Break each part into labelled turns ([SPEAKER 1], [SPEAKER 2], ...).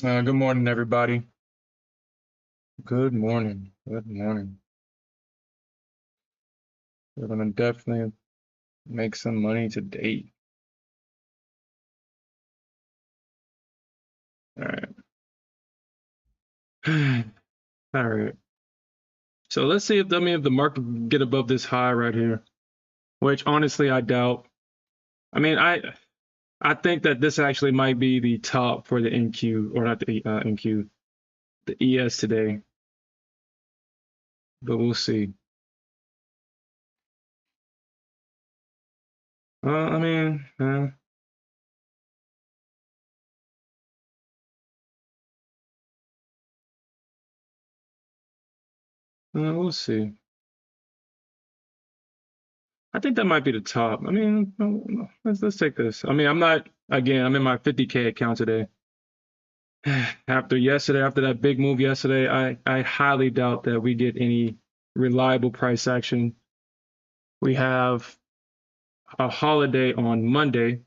[SPEAKER 1] Good morning, everybody. Good morning. Good morning. We're gonna definitely make some money today. All right. All right. So let's see if the market can get above this high right here, which honestly I doubt. I mean, I think that this actually might be the top for the NQ, or not the NQ, the ES today, but we'll see. I mean, we'll see. I think that might be the top. I mean, let's take this. I mean, I'm in my 50K account today. After that big move yesterday, I highly doubt that we get any reliable price action. We have a holiday on Monday,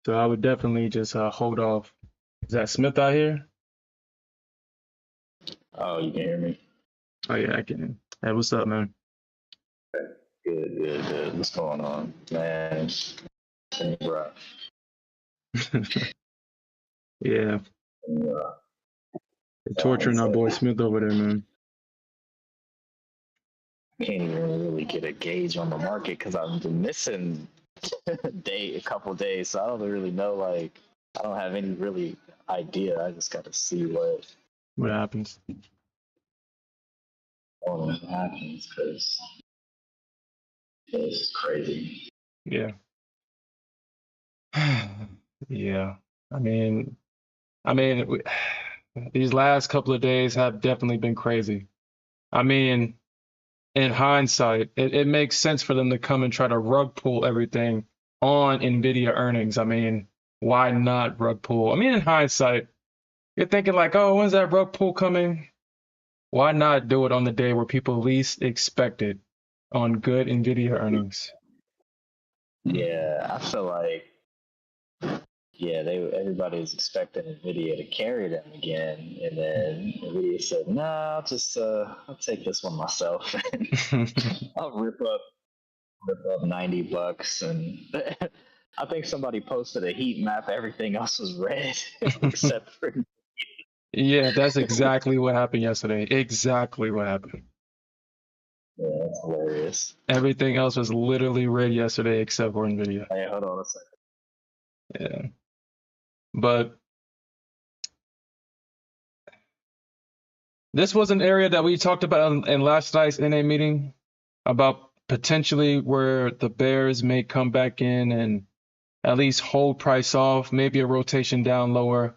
[SPEAKER 1] so I would definitely just hold off. Is that Smith out here?
[SPEAKER 2] Oh, you can hear me?
[SPEAKER 1] Oh yeah, I can. Hey, what's up, man?
[SPEAKER 2] Good. What's going on, man? Rough.
[SPEAKER 1] Yeah, they're torturing our boy Smith over there, man.
[SPEAKER 2] I can't even really get a gauge on the market because I've been missing a couple days, so I don't really know. Like, I don't have any really idea. I just got to see
[SPEAKER 1] what happens.
[SPEAKER 2] Happens because it's crazy.
[SPEAKER 1] Yeah. Yeah. I mean, these last couple of days have definitely been crazy. I mean, in hindsight, it makes sense for them to come and try to rug pull everything on Nvidia earnings. I mean, why not rug pull? I mean, in hindsight, you're thinking like, oh, when's that rug pull coming? Why not do it on the day where people least expect it, on good Nvidia earnings?
[SPEAKER 2] Yeah, I feel like everybody's expecting Nvidia to carry them again, and then Nvidia said, "Nah, I'll take this one myself. I'll rip up $90, and I think somebody posted a heat map. Everything else was red except for
[SPEAKER 1] Yeah, that's exactly what happened yesterday. Exactly what happened.
[SPEAKER 2] yeah, that's hilarious.
[SPEAKER 1] Everything else was literally red yesterday except for Nvidia.
[SPEAKER 2] Hey, hold on a second.
[SPEAKER 1] Yeah. But this was an area that we talked about in last night's NA meeting about potentially where the bears may come back in and at least hold price off, maybe a rotation down lower,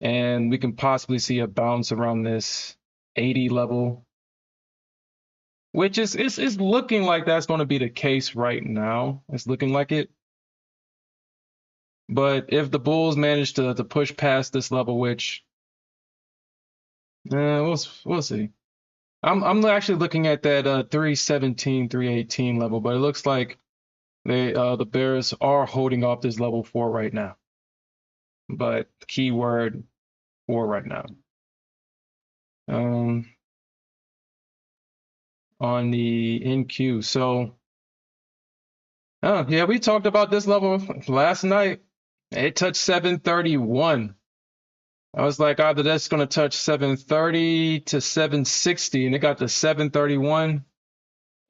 [SPEAKER 1] and we can possibly see a bounce around this 80 level, which is looking like that's going to be the case right now. It's looking like it. But if the bulls manage to push past this level, which we'll see. I'm actually looking at that 317, 318 level, but it looks like the bears are holding off this level 4 right now. But keyword 4 right now. On the NQ. So yeah, we talked about this level last night. It touched 731. I was like, either that's going to touch 730 to 760, and it got to 731.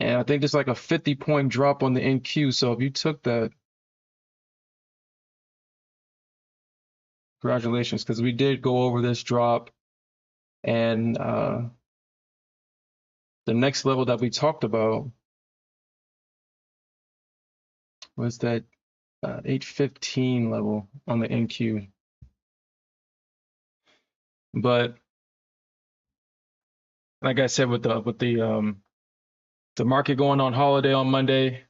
[SPEAKER 1] And I think there's like a 50-point drop on the NQ. So if you took that, congratulations, because we did go over this drop. And the next level that we talked about was that 815 level on the NQ. But like I said, with the market going on holiday on Monday,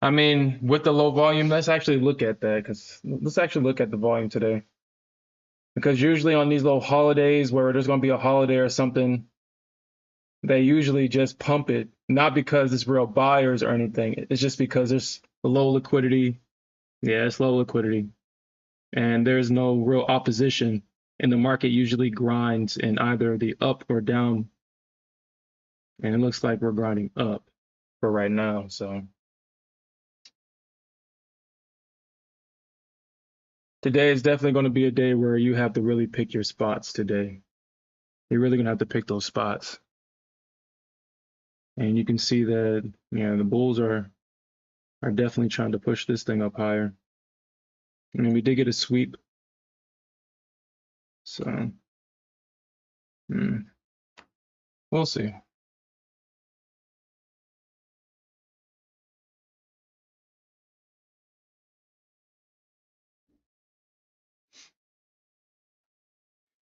[SPEAKER 1] I mean, with the low volume, let's actually look at that, because let's actually look at the volume today. Because usually on these little holidays where there's going to be a holiday or something, they usually just pump it, not because it's real buyers or anything. It's just because there's low liquidity. Yeah, it's low liquidity. and there's no real opposition, and the market usually grinds in either the up or down, and it looks like we're grinding up for right now. So today is definitely going to be a day where you have to really pick your spots today. You're really going to have to pick those spots. And you can see that, the bulls are definitely trying to push this thing up higher. I mean, we did get a sweep. So, we'll see.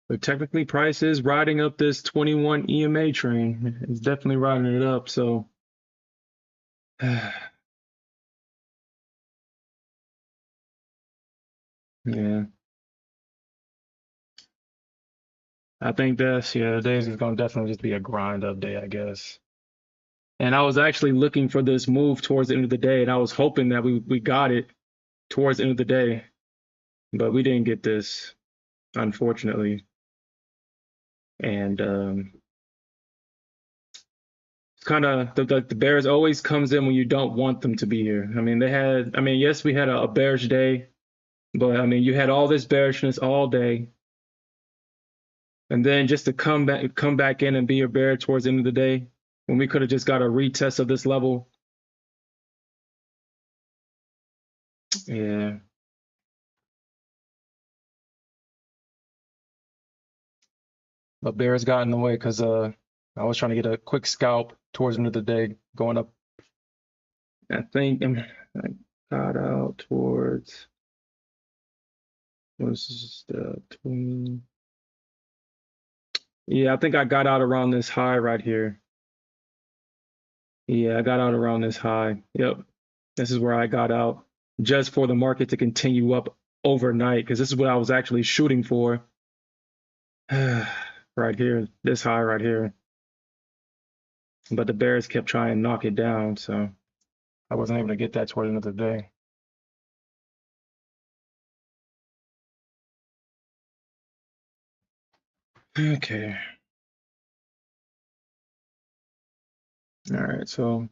[SPEAKER 1] But technically, price is riding up this 21 EMA train. It's definitely riding it up. So, yeah, I think today's is going to definitely just be a grind up day, I guess. And I was actually looking for this move towards the end of the day, and I was hoping that we got it towards the end of the day, but we didn't get this, unfortunately. And it's kind of the Bears always comes in when you don't want them to be here. I mean, yes, we had a bearish day, but I mean, you had all this bearishness all day, and then just to come back in and be a bear towards the end of the day, when we could have just got a retest of this level. Yeah. But Bears got in the way because I was trying to get a quick scalp towards the end of the day, going up. I think I got out towards what was this, the 20. Yeah, I think I got out around this high right here. Yeah, I got out around this high. Yep. This is where I got out just for the market to continue up overnight because this is what I was actually shooting for. Right here, this high right here. But the Bears kept trying to knock it down, so I wasn't able to get that toward the end of the day. Okay. All right, so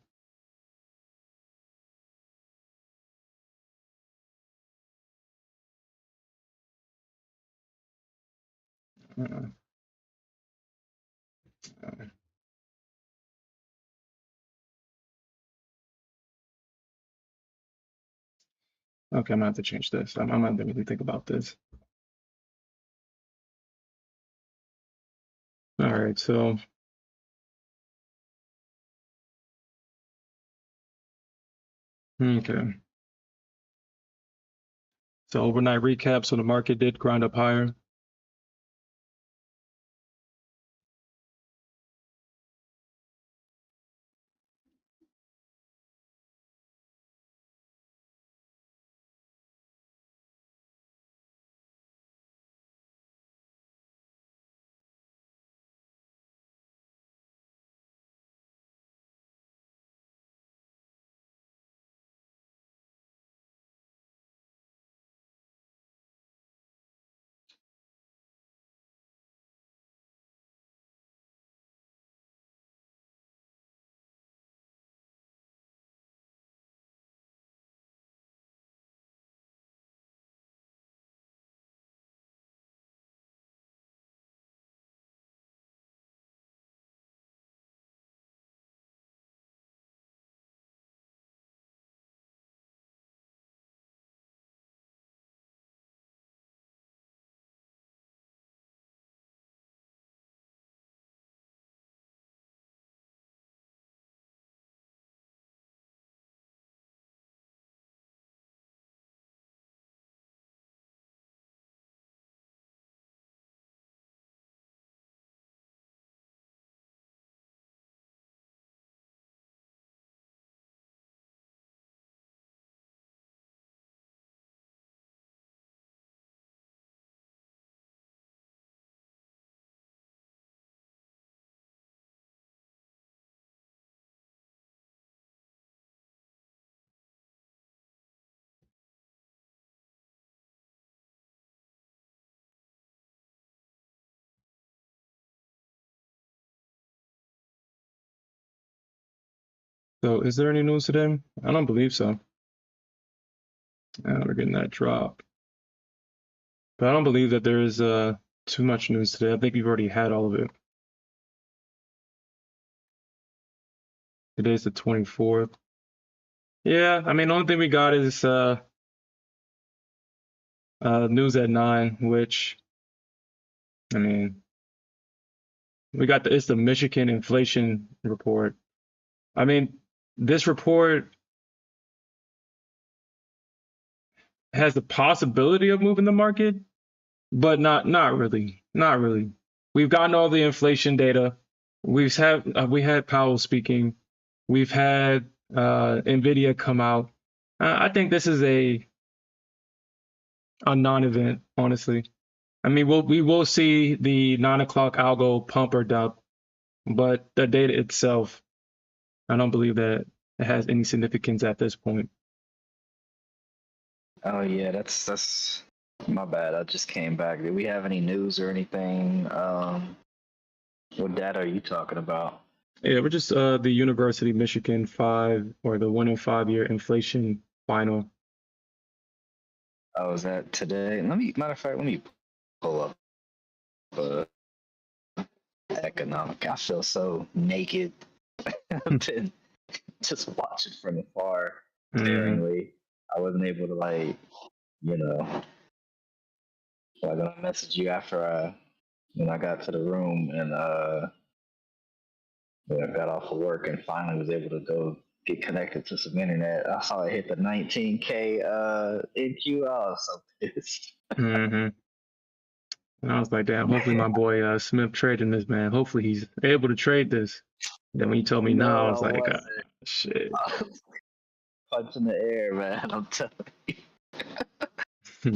[SPEAKER 1] uh, okay, I'm gonna have to change this. I'm gonna have to really think about this. All right, so okay. So overnight recap. So the market did grind up higher. So is there any news today? I don't believe so. We're getting that drop. But I don't believe that there is too much news today. I think we've already had all of it. Today's the 24th. Yeah, I mean, the only thing we got is news at 9, which, I mean, it's the Michigan inflation report. I mean, this report has the possibility of moving the market, but not really. Not really. We've gotten all the inflation data. We had Powell speaking. We've had Nvidia come out. I think this is a non-event, honestly. I mean, we will see the 9 o'clock algo pump or dump, but the data itself, I don't believe that it has any significance at this point.
[SPEAKER 2] Oh yeah, that's my bad. I just came back. Did we have any news or anything? What data are you talking about?
[SPEAKER 1] Yeah, we're just the University of Michigan 5 or the 1 in 5 year inflation final.
[SPEAKER 2] Oh, is that today? Matter of fact, let me pull up economic. I feel so naked. I've been just watching from afar, sparingly. I wasn't able to so I'm gonna message you after when I got to the room and when I got off of work and finally was able to go get connected to some internet. I saw it hit the 19K NQ. I was so pissed.
[SPEAKER 1] And I was like, damn, hopefully my boy Smith trading this, man. Hopefully he's able to trade this. Then when you told me no, I was like, shit.
[SPEAKER 2] I was punching the air, man. I'm telling you. So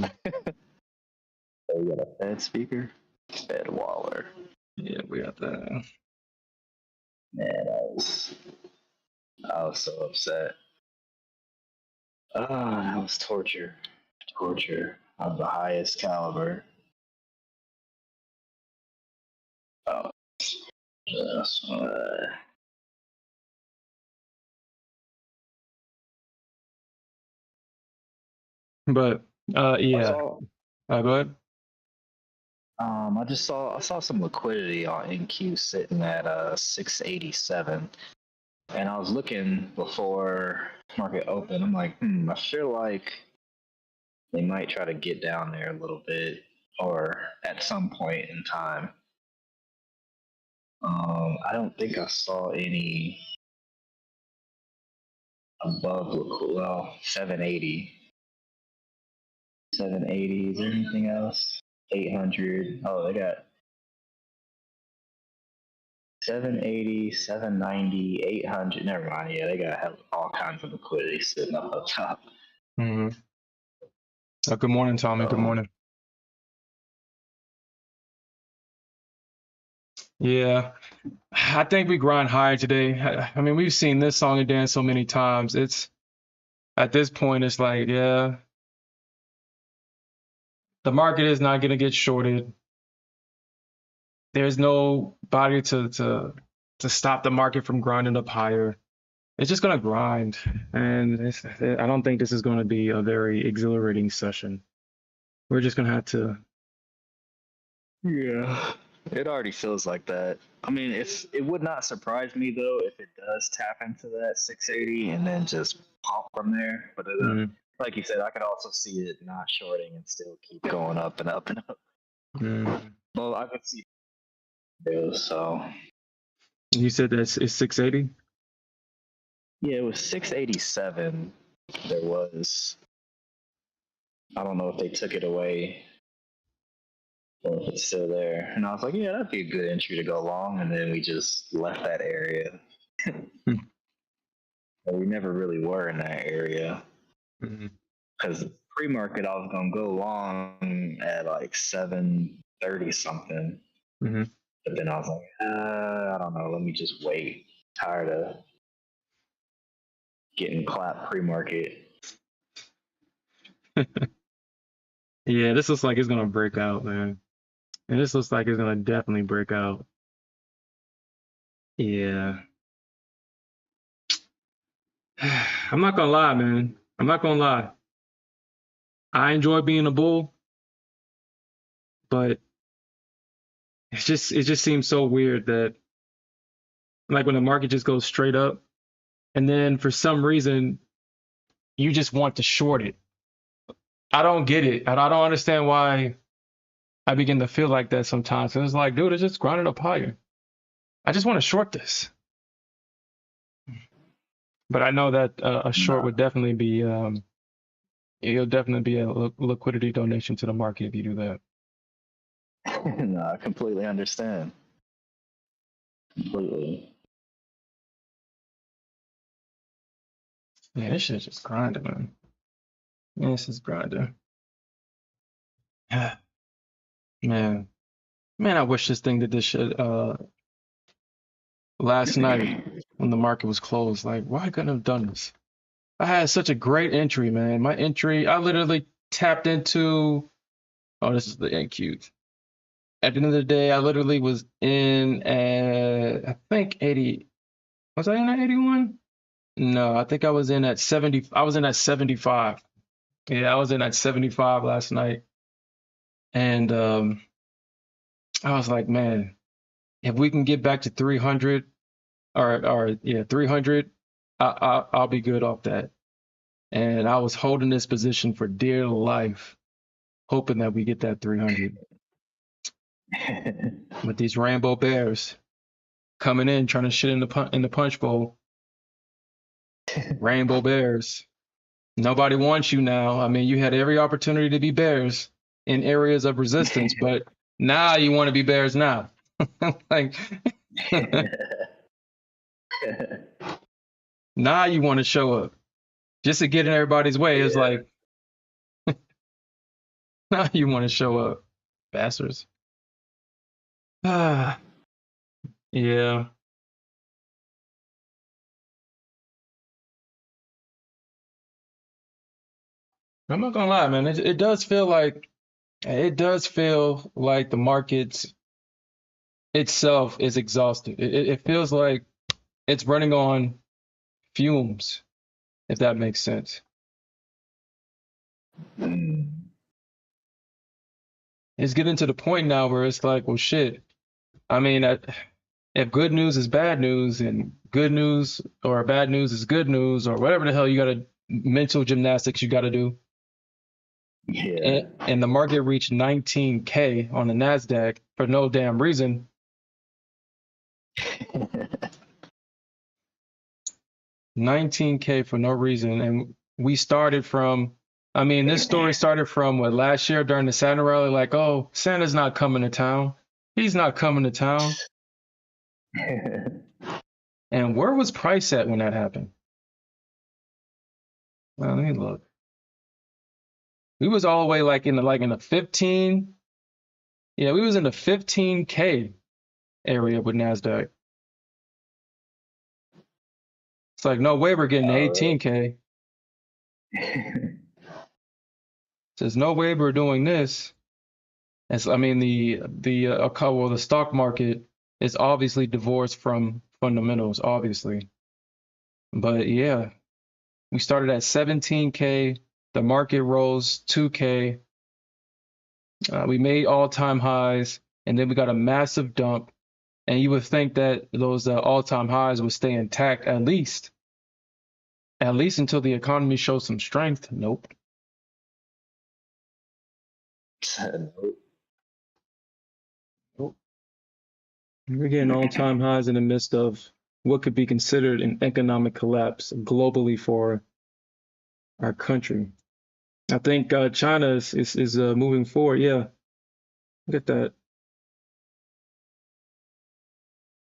[SPEAKER 2] we got a Fed speaker? Fed Waller.
[SPEAKER 1] Yeah, we got that.
[SPEAKER 2] Man, I was so upset. That was torture. Torture of the highest caliber. Oh, yes.
[SPEAKER 1] But yeah. Go ahead.
[SPEAKER 2] I saw some liquidity on NQ sitting at 687, and I was looking before market open. I'm like, I feel like they might try to get down there a little bit, or at some point in time. I don't think I saw any above 780. 780. Is there anything else? 800. Oh, they got 780, 790, 800. Never mind. Yeah, they got all kinds of liquidity sitting up top.
[SPEAKER 1] Good morning, Tommy. Good morning. Yeah, I think we grind higher today. I mean, we've seen this song and dance so many times. It's at this point, it's like, yeah, the market is not gonna get shorted. There's nobody to stop the market from grinding up higher. It's just gonna grind, and I don't think this is gonna be a very exhilarating session. We're just gonna have to.
[SPEAKER 2] Yeah, it already feels like that. I mean, it would not surprise me though if it does tap into that 680 and then just pop from there. But like you said, I could also see it not shorting and still keep going up and up and up. Well, I could see it. So
[SPEAKER 1] you said it's 680?
[SPEAKER 2] Yeah, it was 687. There was, I don't know if they took it away or if it's still there. And I was like, yeah, that'd be a good entry to go long. And then we just left that area. But we never really were in that area. Because pre-market, I was going to go long at like 730 something. But then I was like, I don't know. Let me just wait. Tired of getting clapped pre-market.
[SPEAKER 1] Yeah, this looks like it's gonna break out, man. And this looks like it's gonna definitely break out. Yeah. I'm not gonna lie, man. I'm not gonna lie. I enjoy being a bull, but it just seems so weird that like when the market just goes straight up and then for some reason you just want to short it. I don't get it. And I don't understand why I begin to feel like that sometimes. And it's like, dude, it's just grinding up higher. I just want to short this. But I know that a short
[SPEAKER 2] Nah,
[SPEAKER 1] would definitely be it'll definitely be a liquidity donation to the market if you do that.
[SPEAKER 2] no, I completely understand. Completely.
[SPEAKER 1] Yeah, this shit's just grinding, man. Yeah, this is grinding. Man, man, I wish this thing did this shit last night when the market was closed. Like, why couldn't I have done this? I had such a great entry, man. My entry, I literally tapped into. Oh, this is the NQ. At the end of the day, I literally was in at I think 80. Was I in at 81? No, I think I was in at 70. I was in at 75. Yeah, I was in at 75 last night, and I was like, man, if we can get back to 300, or yeah, 300, I'll be good off that. And I was holding this position for dear life, hoping that we get that 300. With these rainbow bears coming in trying to shit in the punch bowl. Rainbow bears. Nobody wants you now. I mean, you had every opportunity to be bears in areas of resistance, but now you want to be bears now. Like now you want to show up just to get in everybody's way. It's
[SPEAKER 2] Yeah.
[SPEAKER 1] like now you want to show up, bastards. Ah, yeah. I'm not gonna lie, man. It does feel like the markets itself is exhausted. It feels like it's running on fumes, if that makes sense.
[SPEAKER 2] Mm.
[SPEAKER 1] It's getting to the point now where it's like, well, shit. I mean, if good news is bad news and good news or bad news is good news or whatever the hell you got to mental gymnastics you got to do,
[SPEAKER 2] Yeah.
[SPEAKER 1] and the market reached 19K on the Nasdaq for no damn reason. 19K for no reason, and we started from. I mean, this story started from what last year during the Santa rally, like, oh, Santa's not coming to town. He's not coming to town. And where was price at when that happened? Well, let me look. We was all the way like in the 15. Yeah, we was in the 15K area with Nasdaq. It's like no way we're getting to
[SPEAKER 2] Oh,
[SPEAKER 1] 18K.
[SPEAKER 2] really?
[SPEAKER 1] There's no way we're doing this. As I mean, the stock market is obviously divorced from fundamentals, obviously. But yeah, we started at 17K. The market rose 2K. We made all-time highs, and then we got a massive dump. And you would think that those all-time highs would stay intact at least until the economy shows some strength. Nope.
[SPEAKER 2] Nope.
[SPEAKER 1] Nope. We're getting all-time highs in the midst of what could be considered an economic collapse globally for our country. I think China is moving forward. Yeah, look at that.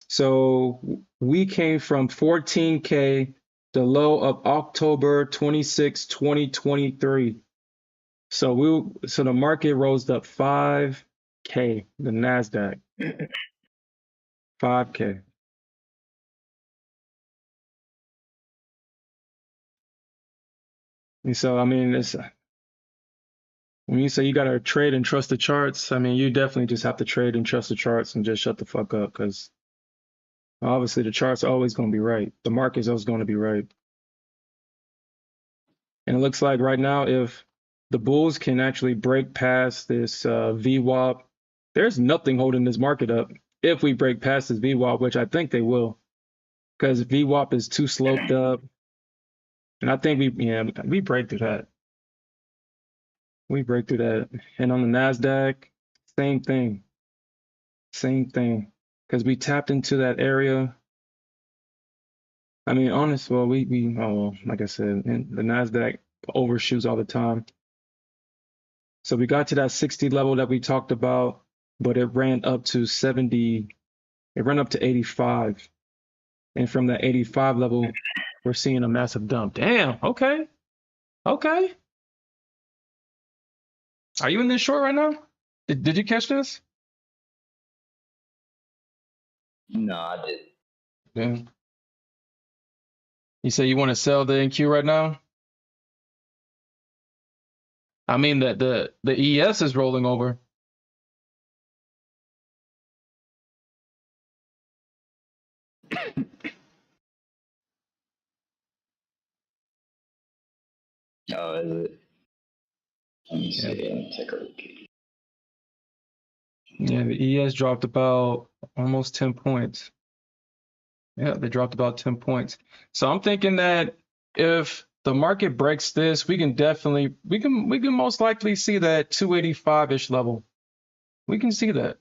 [SPEAKER 1] So we came from 14K, the low of October 26, 2023. So the market rose up 5K, the Nasdaq, 5K. And so I mean, it's when you say you gotta trade and trust the charts, I mean you definitely just have to trade and trust the charts and just shut the fuck up because obviously the charts are always gonna be right. The market's always gonna be right. And it looks like right now, if the bulls can actually break past this VWAP, there's nothing holding this market up. If we break past this VWAP, which I think they will, because VWAP is too sloped up. And I think we break through that. We break through that. And on the Nasdaq, same thing. Same thing. Because we tapped into that area. I mean, honest, well, like I said, the Nasdaq overshoots all the time. So we got to that 60 level that we talked about, but it ran up to 70, it ran up to 85. And from that 85 level, we're seeing a massive dump. Damn, okay. Okay. Are you in this short right now? Did you catch this?
[SPEAKER 2] No, I did.
[SPEAKER 1] Yeah. You say you want to sell the NQ right now? I mean the ES is rolling over.
[SPEAKER 2] Oh, is it? Let me see.
[SPEAKER 1] Yeah.
[SPEAKER 2] Let me take a look.
[SPEAKER 1] Yeah, the ES dropped about almost 10 points. Yeah, they dropped about 10 points. So I'm thinking that if the market breaks this, we can most likely see that 285-ish level. We can see that.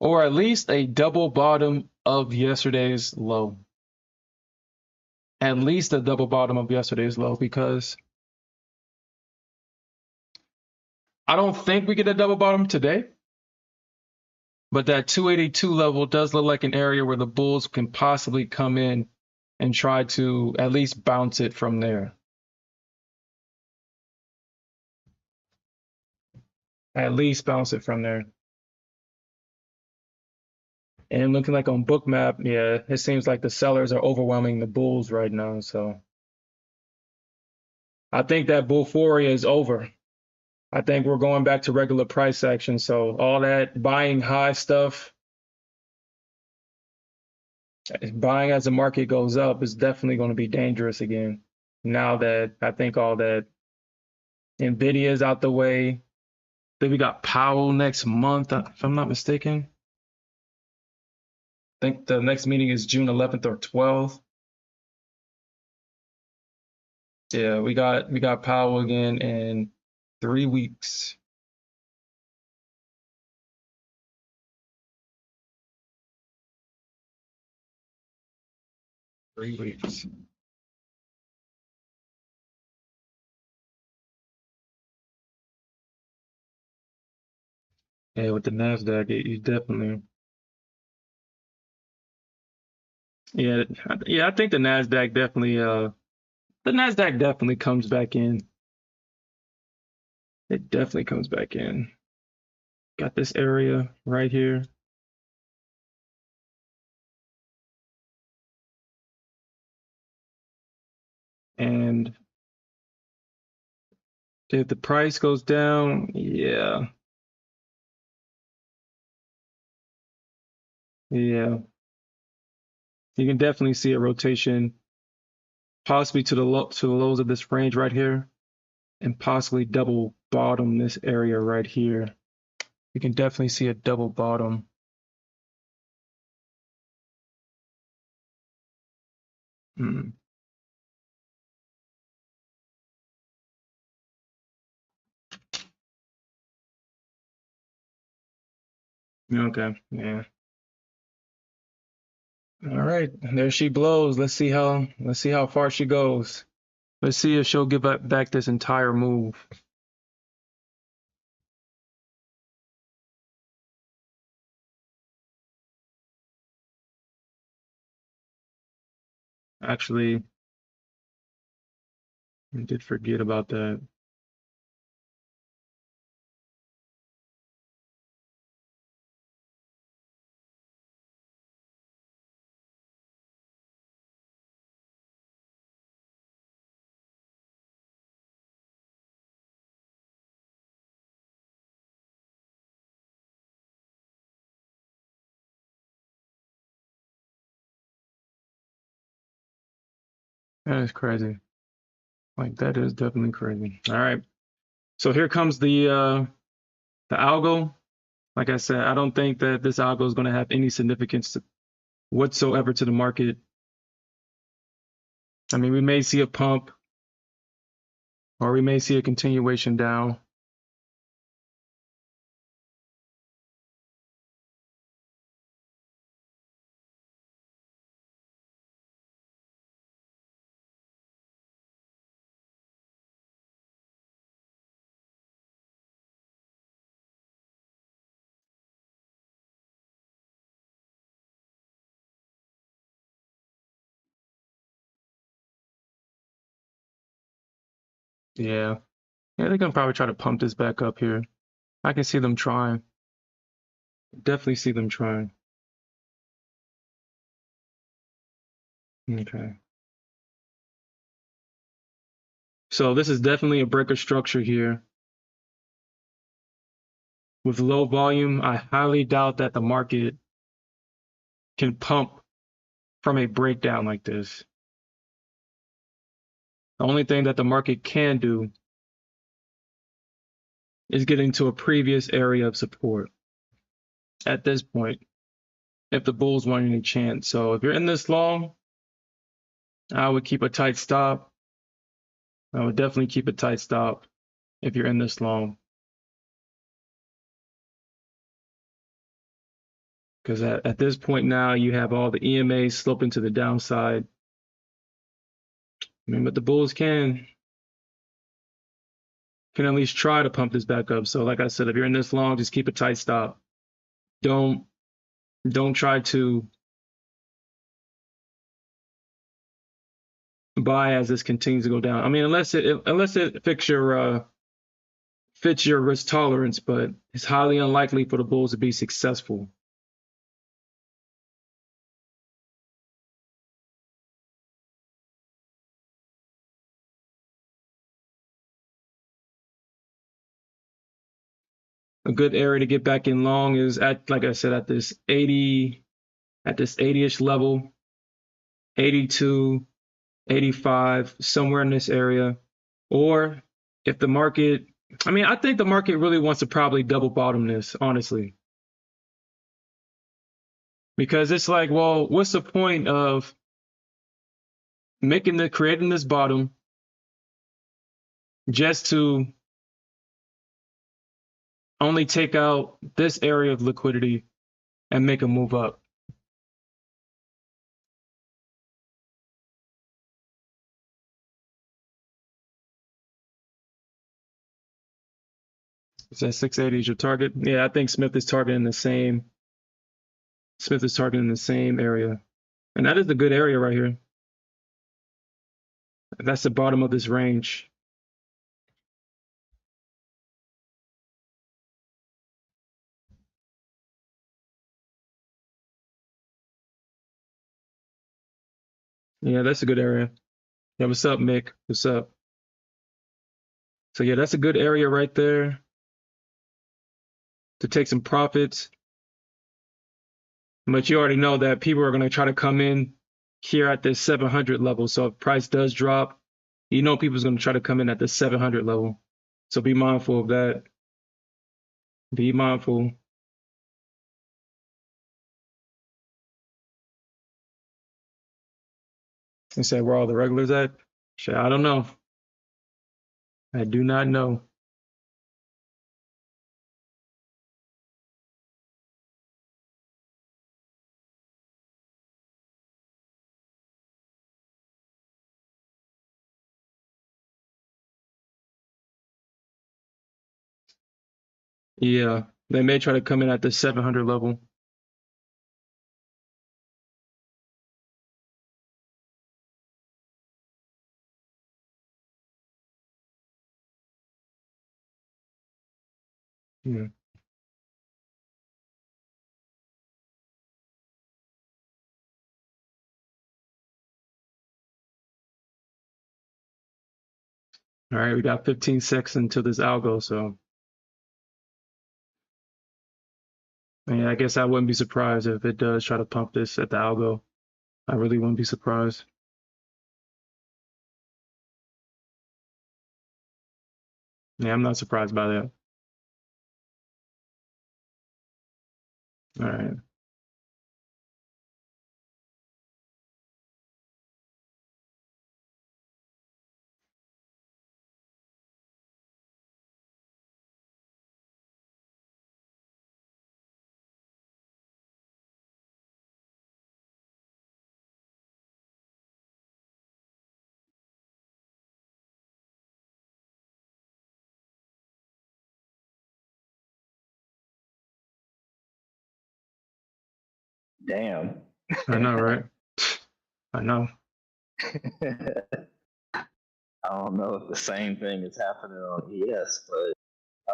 [SPEAKER 1] Or at least a double bottom of yesterday's low. At least a double bottom of yesterday's low, because I don't think we get a double bottom today. But that 282 level does look like an area where the bulls can possibly come in and try to at least bounce it from there. At least bounce it from there. And looking like on Bookmap, yeah, it seems like the sellers are overwhelming the bulls right now. So I think that bullphoria is over. I think we're going back to regular price action. So all that buying high stuff, buying as the market goes up, is definitely going to be dangerous again. Now that I think all that Nvidia is out the way. Then we got Powell next month, if I'm not mistaken. I think the next meeting is June 11th or 12th. Yeah, we got Powell again in 3 weeks. Three weeks. Yeah, with the Nasdaq, you definitely. Yeah, I think the Nasdaq definitely comes back in. It definitely comes back in. Got this area right here. And if the price goes down, yeah. Yeah. You can definitely see a rotation, possibly to the lows of this range right here, and possibly double bottom this area right here. You can definitely see a double bottom. Hmm. Okay, yeah. All right, there she blows. Let's see how far she goes. Let's see if she'll give back this entire move. Actually, I did forget about that. That is crazy. Like that is definitely crazy. All right. So here comes the algo. Like I said, I don't think that this algo is going to have any significance whatsoever to the market. I mean, we may see a pump or we may see a continuation down. Yeah. Yeah, they're going to probably try to pump this back up here. I can see them trying. Definitely see them trying. Okay. So this is definitely a breaker structure here. With low volume, I highly doubt that the market can pump from a breakdown like this. The only thing that the market can do is get into a previous area of support at this point, if the bulls want any chance. So if you're in this long, I would keep a tight stop. I would definitely keep a tight stop if you're in this long. Because at this point now, you have all the EMAs sloping to the downside. I mean, but the bulls can at least try to pump this back up. So like I said, if you're in this long, just keep a tight stop. Don't try to buy as this continues to go down. I mean, unless it fits your risk tolerance, but it's highly unlikely for the bulls to be successful. A good area to get back in long is at, like I said, at this 80-ish level, 82, 85, somewhere in this area. Or if the market, I mean, I think the market really wants to probably double bottom this, honestly. Because it's like, well, what's the point of creating this bottom just to only take out this area of liquidity and make a move up? Is that 680 is your target? Yeah, I think Smith is targeting the same area. And that is a good area right here. That's the bottom of this range. Yeah, that's a good area. Yeah, what's up, Mick? What's up? So yeah, that's a good area right there to take some profits. But you already know that people are going to try to come in here at this 700 level. So if price does drop, you know people's going to try to come in at the 700 level. So be mindful of that. Be mindful. And say where all the regulars at? Shit, I don't know. I do not know. Yeah, they may try to come in at the 700 level. Yeah. All right, we got 15 seconds until this algo, so yeah, I guess I wouldn't be surprised if it does try to pump this at the algo. I really wouldn't be surprised. Yeah, I'm not surprised by that. All right.
[SPEAKER 2] Damn.
[SPEAKER 1] I know, right? I know.
[SPEAKER 2] I don't know if the same thing is happening on ES, but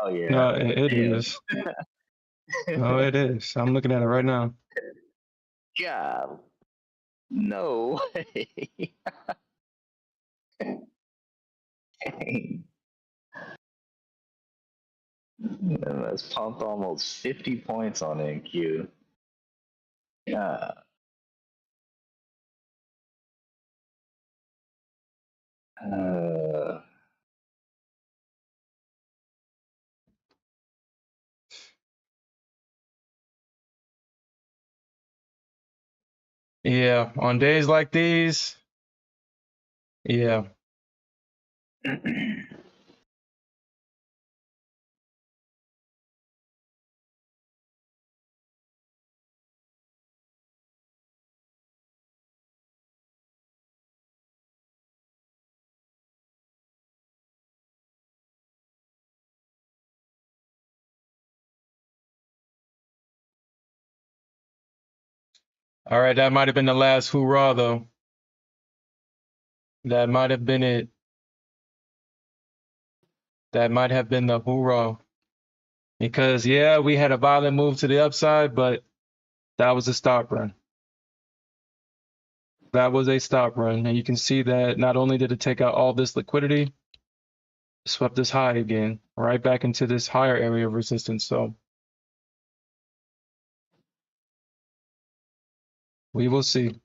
[SPEAKER 2] oh yeah.
[SPEAKER 1] No, it
[SPEAKER 2] Damn.
[SPEAKER 1] is. Oh, it is. I'm looking at it right now.
[SPEAKER 2] God. No way. Dang. Man, that's pumped almost 50 points on NQ. Yeah. Uh,
[SPEAKER 1] Yeah, on days like these, yeah. All right, that might have been the last hoorah, though. That might have been it. That might have been the hoorah. Because, yeah, we had a violent move to the upside, but that was a stop run. That was a stop run. And you can see that not only did it take out all this liquidity, it swept this high again, right back into this higher area of resistance. So we will see.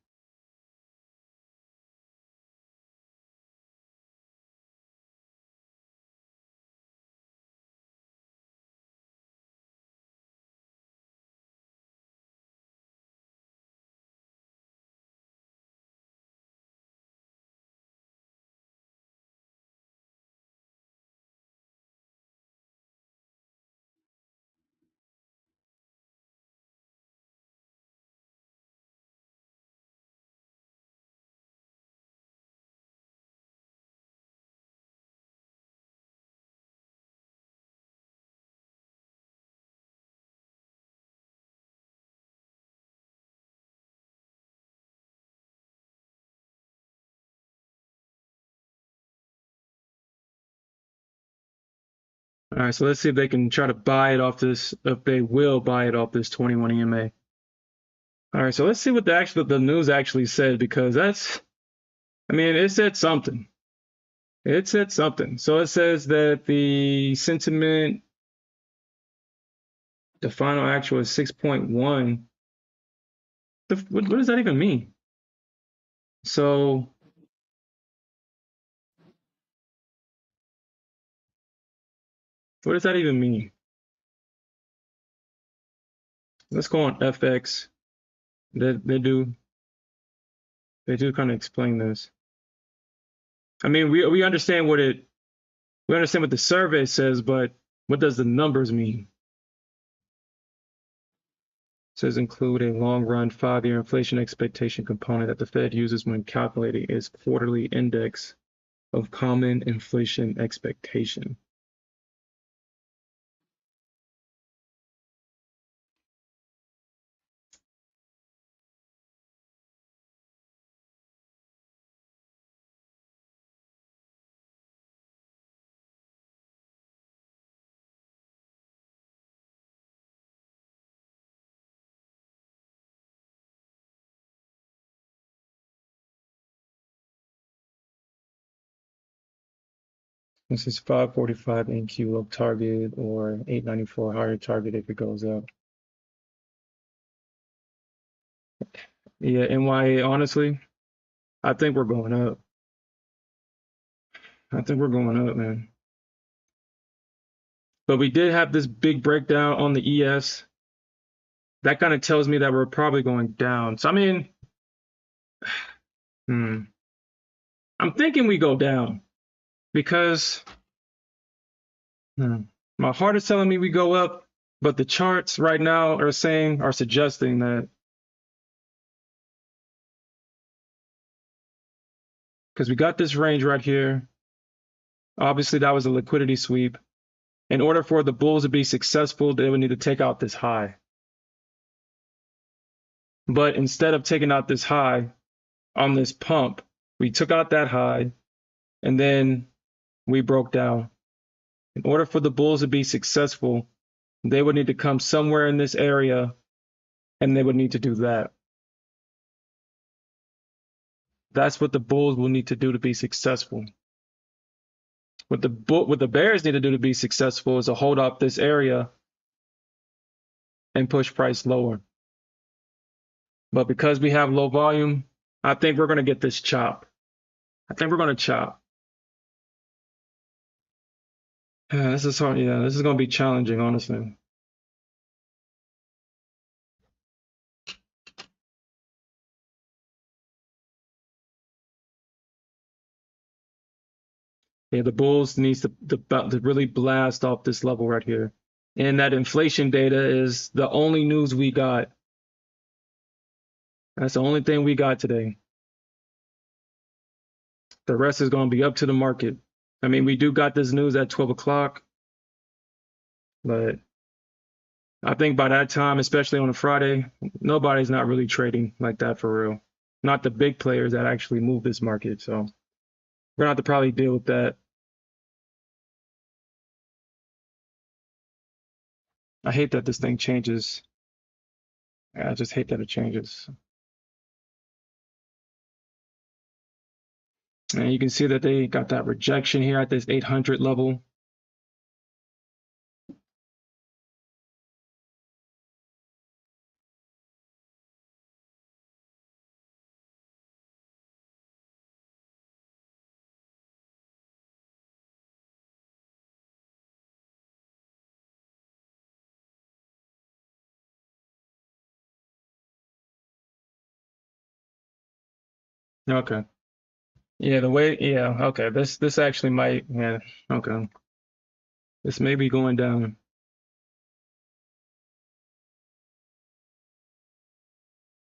[SPEAKER 1] All right, so let's see if they can try to buy it off this, if they will buy it off this 21 EMA. All right, so let's see what the news actually said, because I mean, it said something. It said something. So it says that the sentiment, the final actual is 6.1. What does that even mean? So what does that even mean? Let's go on FX. They do kind of explain this. I mean, we understand what the survey says, but what does the numbers mean? It says include a long-run 5-year inflation expectation component that the Fed uses when calculating its quarterly index of common inflation expectation. This is 545 NQ low target or 894 higher target if it goes up. Yeah, NYA, honestly, I think we're going up. I think we're going up, man. But we did have this big breakdown on the ES. That kind of tells me that we're probably going down. So I mean, I'm thinking we go down because my heart is telling me we go up, but the charts right now are suggesting that, because we got this range right here. Obviously, that was a liquidity sweep. In order for the bulls to be successful, they would need to take out this high. But instead of taking out this high on this pump, we took out that high and then we broke down. In order for the bulls to be successful, they would need to come somewhere in this area and they would need to do that. That's what the bulls will need to do to be successful. What the bears need to do to be successful is to hold up this area and push price lower. But because we have low volume, I think we're going to get this chop. I think we're going to chop. Yeah, this is hard. Yeah, this is going to be challenging, honestly. Yeah, the bulls needs to really blast off this level right here. And that inflation data is the only news we got. That's the only thing we got today. The rest is going to be up to the market. I mean, we do got this news at 12 o'clock, but I think by that time, especially on a Friday, nobody's not really trading like that for real. Not the big players that actually move this market. So we're going to have to probably deal with that. I hate that this thing changes. I just hate that it changes. And you can see that they got that rejection here at this 800 level. Okay. Yeah, okay. This actually might, yeah, okay. This may be going down.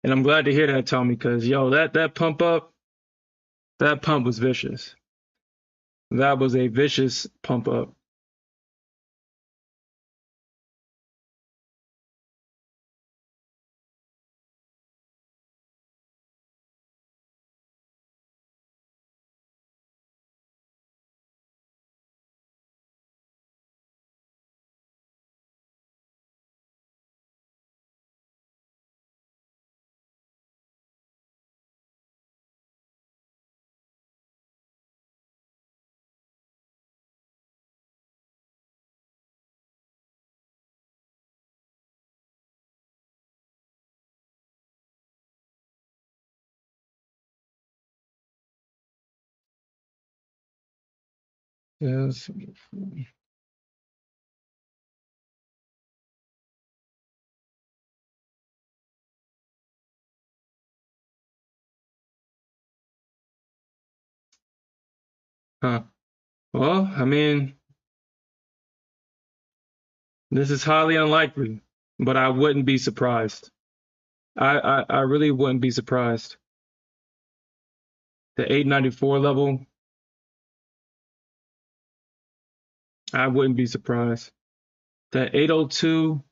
[SPEAKER 1] And I'm glad to hear that, Tommy, because yo, that pump up, that pump was vicious. That was a vicious pump up. Yes. Huh. Well, I mean, this is highly unlikely, but I wouldn't be surprised. I really wouldn't be surprised. The 894 level, I wouldn't be surprised. The 802,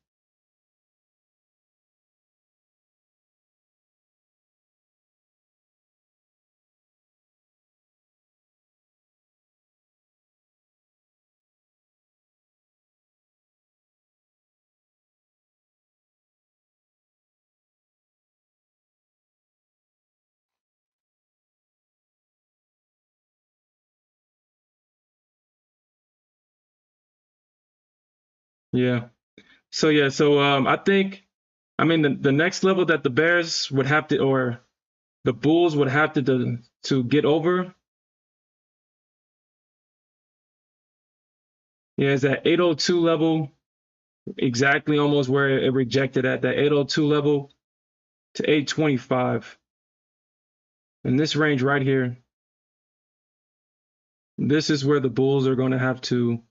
[SPEAKER 1] yeah. So I think, I mean, the next level that the Bears would have to, or the Bulls would have to get over Yeah, it's that 802 level, exactly almost where it rejected at, that 802 level to 825. And this range right here, this is where the bulls are going to have to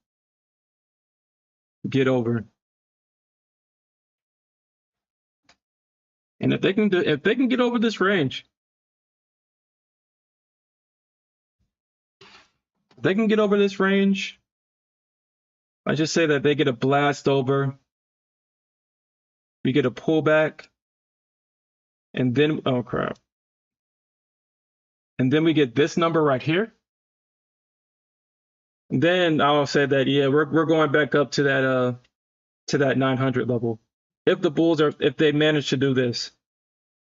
[SPEAKER 1] get over. And if they can get over this range, if they can get over this range, I just say that they get a blast over, we get a pullback, and then, oh crap. And then we get this number right here. And then I'll say that, yeah, we're going back up to that 900 level. If the bulls if they manage to do this.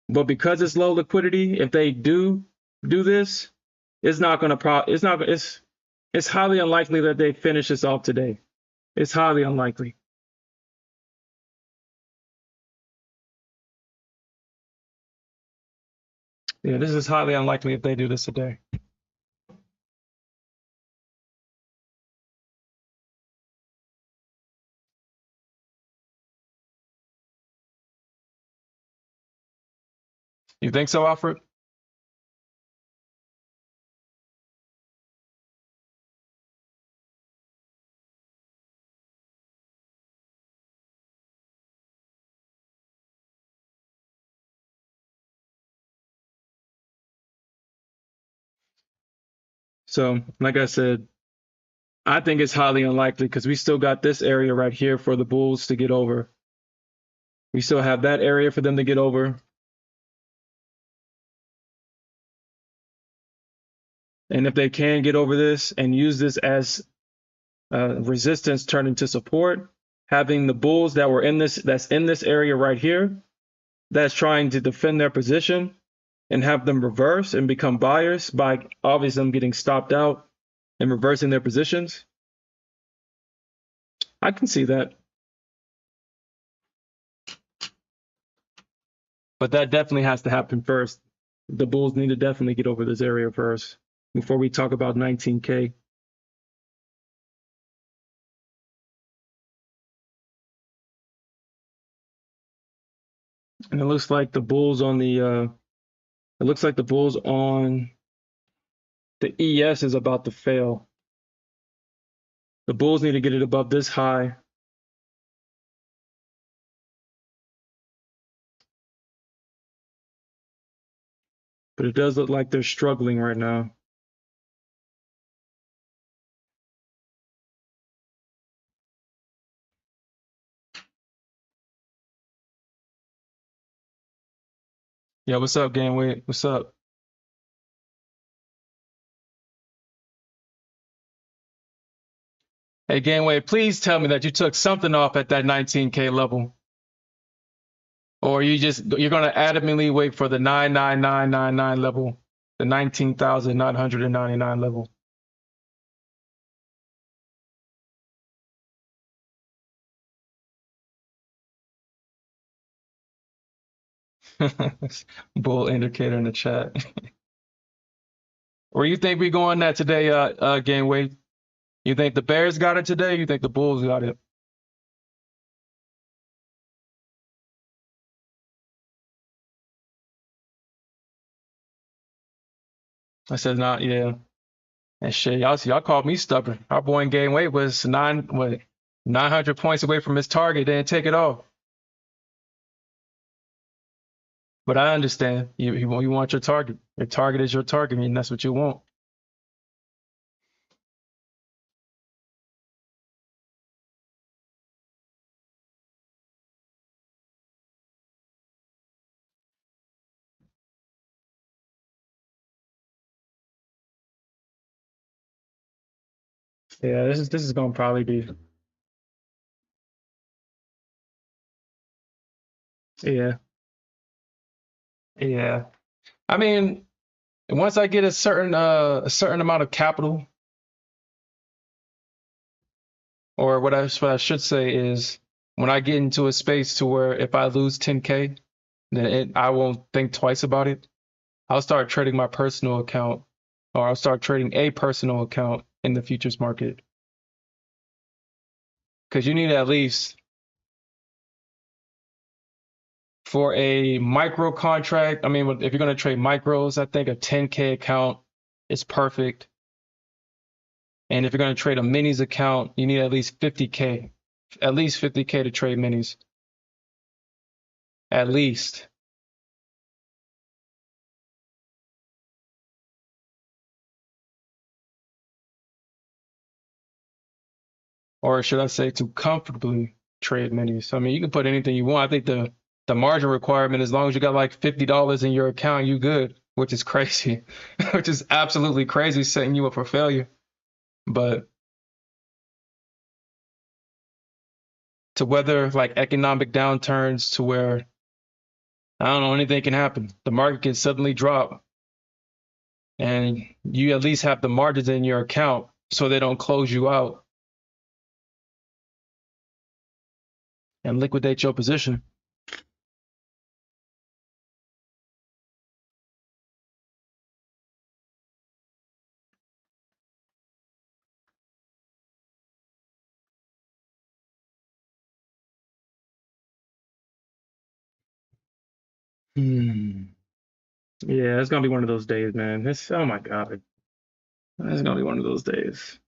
[SPEAKER 1] But because it's low liquidity, if they do this, it's highly unlikely that they finish this off today. It's highly unlikely. Yeah, this is highly unlikely if they do this today. You think so, Alfred? So, like I said, I think it's highly unlikely because we still got this area right here for the bulls to get over. We still have that area for them to get over. And if they can get over this and use this as resistance turn into support, having the bulls that's in this area right here, that's trying to defend their position and have them reverse and become buyers by obviously them getting stopped out and reversing their positions. I can see that. But that definitely has to happen first. The bulls need to definitely get over this area first before we talk about 19K. And it looks like the bulls on the ES is about to fail. The bulls need to get it above this high. But it does look like they're struggling right now. Yeah, what's up, Ganway? What's up? Hey, Ganway, please tell me that you took something off at that 19K level. Or you're going to adamantly wait for the 99999 level, the 19,999 level. Bull indicator in the chat. Where you think we going at today, Ganway? You think the Bears got it today? You think the Bulls got it? I said not. Yeah. And shit, y'all called me stubborn. Our boy in Ganway was 900 points away from his target. Didn't take it off. But I understand. You want your target. Your target is your target, and that's what you want. Yeah, this is gonna probably be. Yeah. Yeah. I mean, once I get a certain amount of capital, or what I should say is when I get into a space to where if I lose 10K, then I won't think twice about it. I'll start trading my personal account, or I'll start trading a personal account in the futures market. because you need at least, for a micro contract, I mean, if you're going to trade micros, I think a 10K account is perfect. And if you're going to trade a minis account, you need at least 50K, at least 50K to trade minis. At least. Or should I say to comfortably trade minis. I mean, you can put anything you want. I think the margin requirement, as long as you got like $50 in your account, you good, which is crazy, which is absolutely crazy, setting you up for failure. But to weather like economic downturns to where, I don't know, anything can happen. The market can suddenly drop and you at least have the margins in your account so they don't close you out and liquidate your position. Hmm. Yeah, it's gonna be one of those days, man. This, oh my God, it's gonna be one of those days.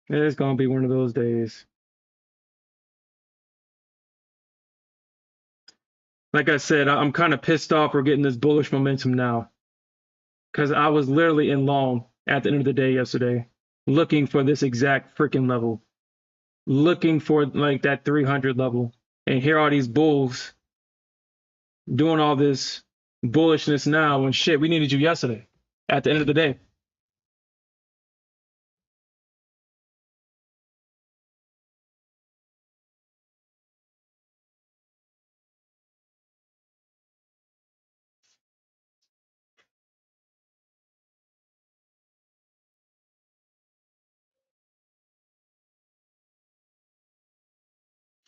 [SPEAKER 1] It's gonna be one of those days. Like I said, I'm kind of pissed off we're getting this bullish momentum now because I was literally in long at the end of the day yesterday, looking for this exact freaking level, looking for like that 300 level, and here are these bulls doing all this bullishness now when shit, we needed you yesterday at the end of the day.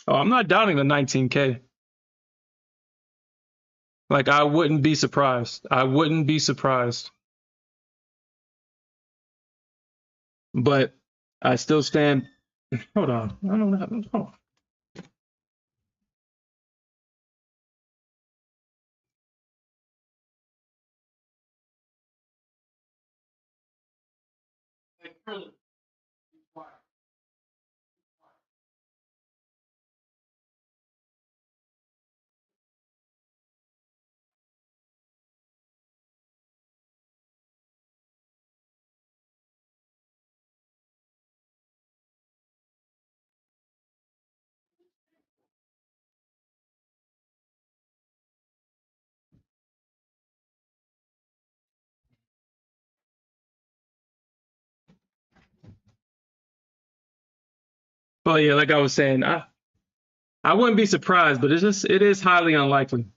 [SPEAKER 1] Oh, I'm not doubting the 19K. Like, I wouldn't be surprised. I wouldn't be surprised. But I still stand. Hold on. I don't know. Hold on. But yeah, like I was saying, I wouldn't be surprised, but it is highly unlikely.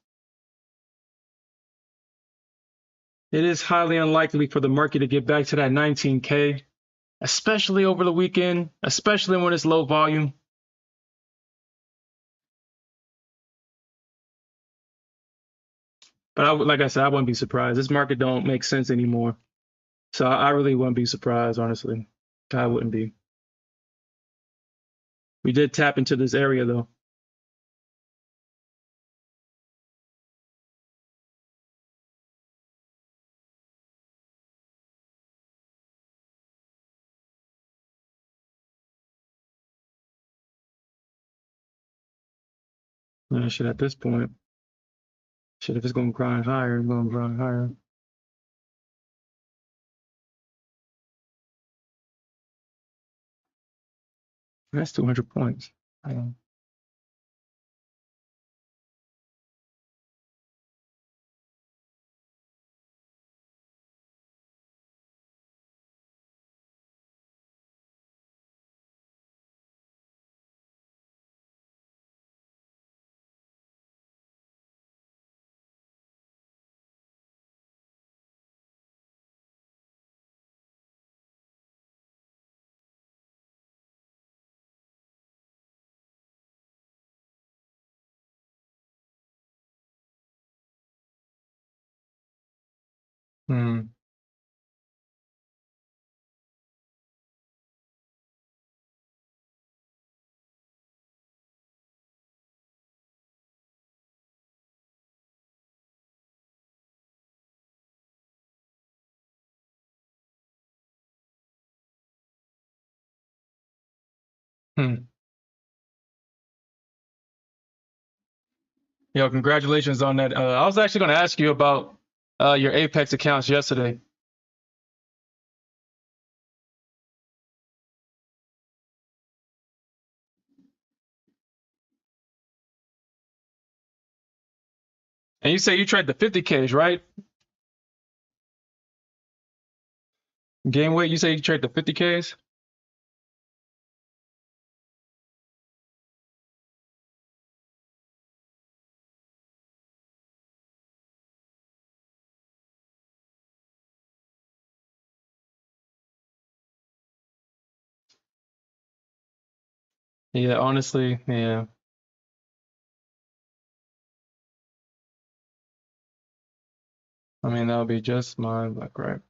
[SPEAKER 1] It is highly unlikely for the market to get back to that 19K, especially over the weekend, especially when it's low volume. But like I said, I wouldn't be surprised. This market don't make sense anymore. So I really wouldn't be surprised, honestly. I wouldn't be. We did tap into this area though. Shit, at this point, shit, if it's going to grind higher, it's going to grind higher. That's 200 points. Hmm. Hmm. Yo, congratulations on that. I was actually going to ask you about your Apex accounts yesterday. And you say you trade the 50Ks, right? Game weight, you say you trade the 50Ks? Yeah, honestly, yeah. I mean, that would be just my luck, right?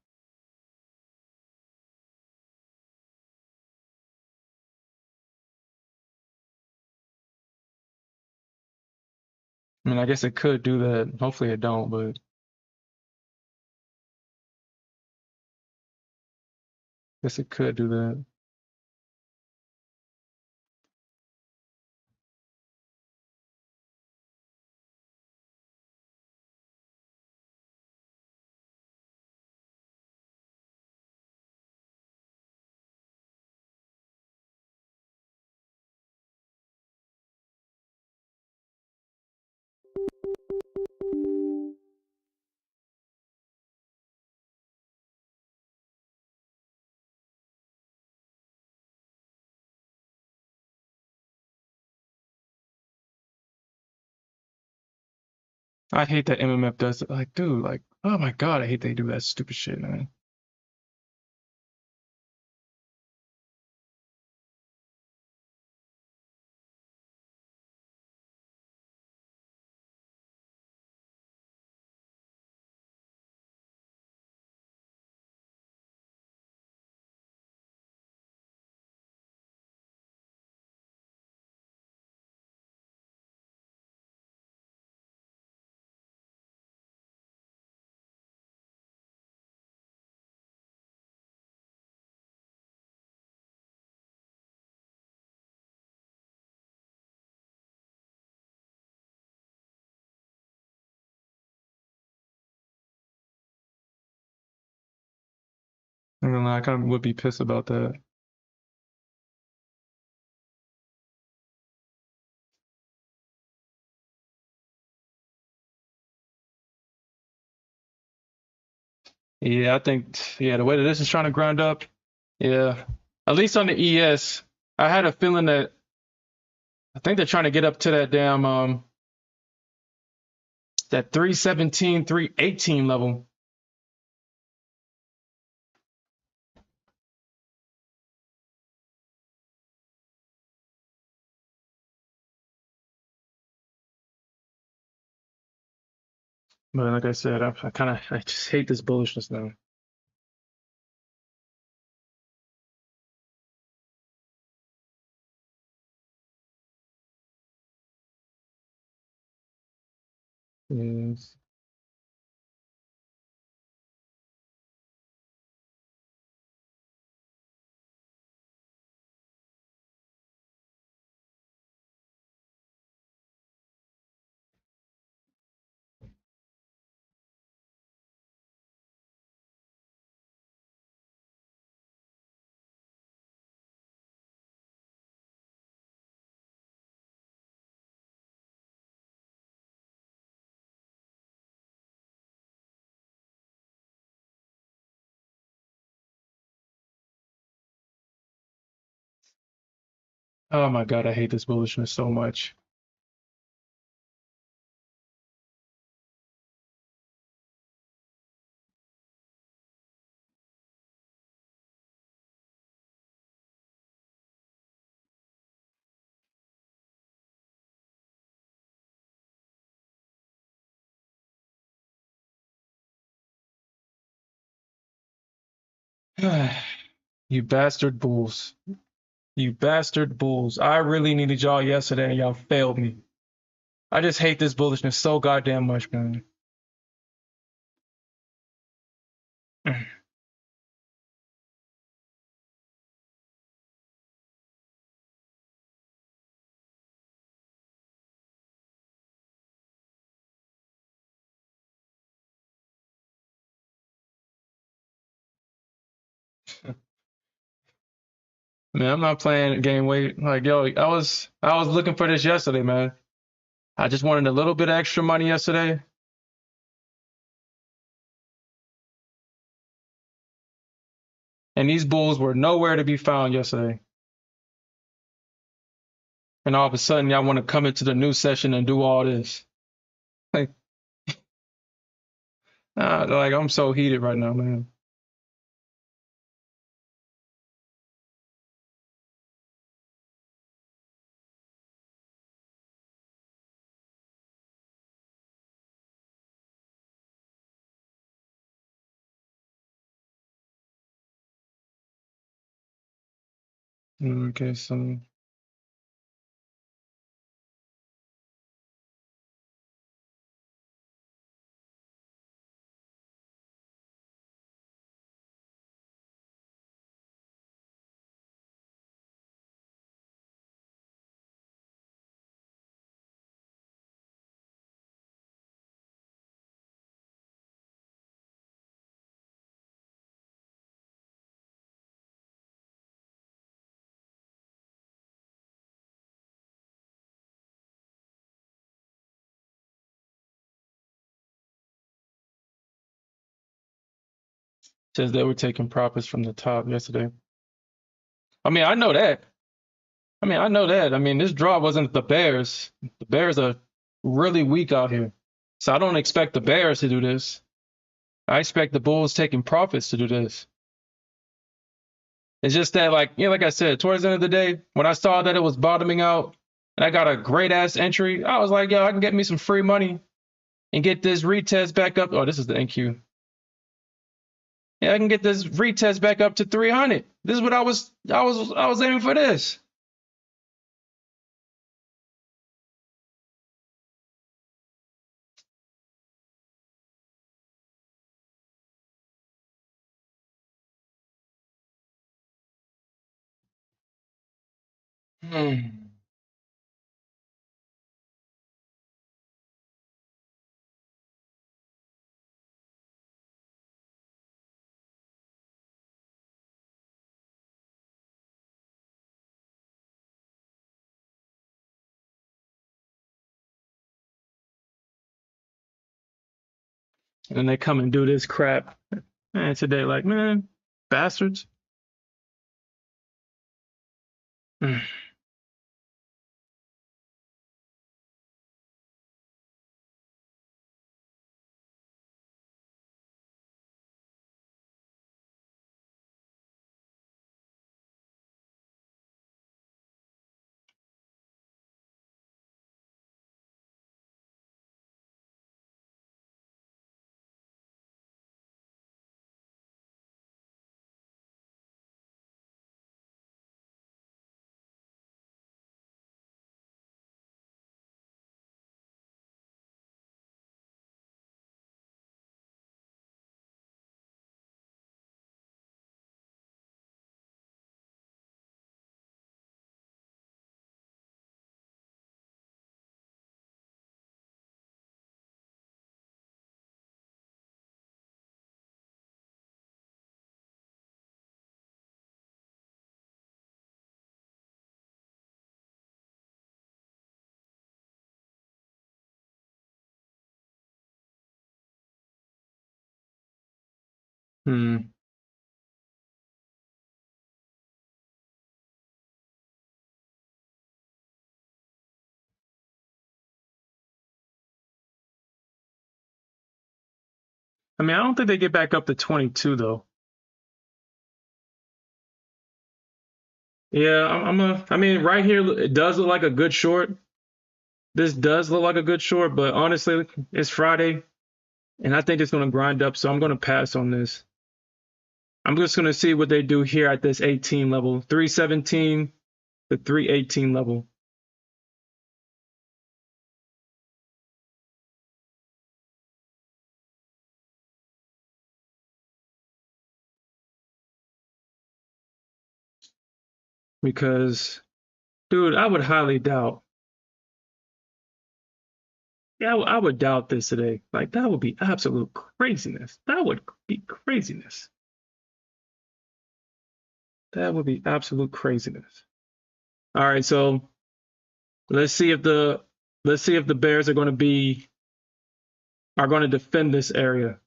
[SPEAKER 1] I mean, I guess it could do that. Hopefully it don't, but I guess it could do that. I hate that MMF does it. Like, dude, like, oh my God, I hate they do that stupid shit, man. I'm gonna lie, I kind of would be pissed about that. Yeah, I think, yeah, the way that this is trying to grind up, yeah. At least on the ES, I had a feeling that I think they're trying to get up to that damn that 317, 318 level. But like I said, I just hate this bullishness now. Yes. Oh my God, I hate this bullishness so much. You bastard bulls. You bastard bulls. I really needed y'all yesterday and y'all failed me. I just hate this bullishness so goddamn much, man. Man, I'm not playing game weight. Like, yo, I was looking for this yesterday, man. I just wanted a little bit of extra money yesterday. And these bulls were nowhere to be found yesterday. And all of a sudden, y'all want to come into the new session and do all this. Like, I'm so heated right now, man. Okay, so says they were taking profits from the top yesterday. I mean, I know that. I mean, this draw wasn't the Bears. The Bears are really weak out here. So I don't expect the Bears to do this. I expect the Bulls taking profits to do this. It's just that, like, like I said, towards the end of the day, when I saw that it was bottoming out and I got a great ass entry, I was like, yo, I can get me some free money and get this retest back up. Oh, this is the NQ. Yeah, I can get this retest back up to 300. This is what I was aiming for this. Hmm. And then they come and do this crap. Man, today, like, man, bastards. Hmm. Hmm. I mean, I don't think they get back up to 22 though. Yeah, I mean, right here, it does look like a good short. This does look like a good short, but honestly, it's Friday, and I think it's going to grind up, so I'm going to pass on this. I'm just going to see what they do here at this 18 level, 317 to 318 level. Because, dude, I would highly doubt. Yeah, I would doubt this today. Like, that would be absolute craziness. That would be craziness. That would be absolute craziness. All right, so let's see if the bears are going to defend this area.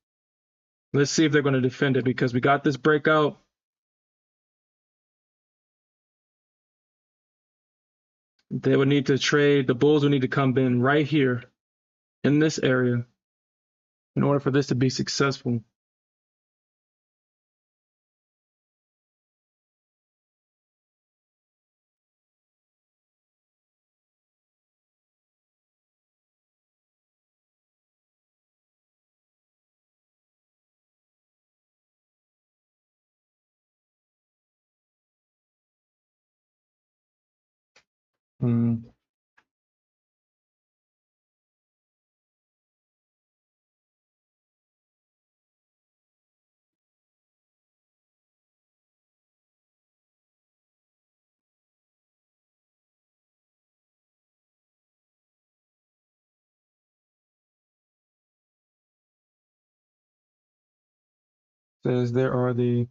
[SPEAKER 1] Let's see if they're going to defend it because we got this breakout. They would need to trade. The bulls would need to come in right here in this area in order for this to be successful. Hmm. Says there are the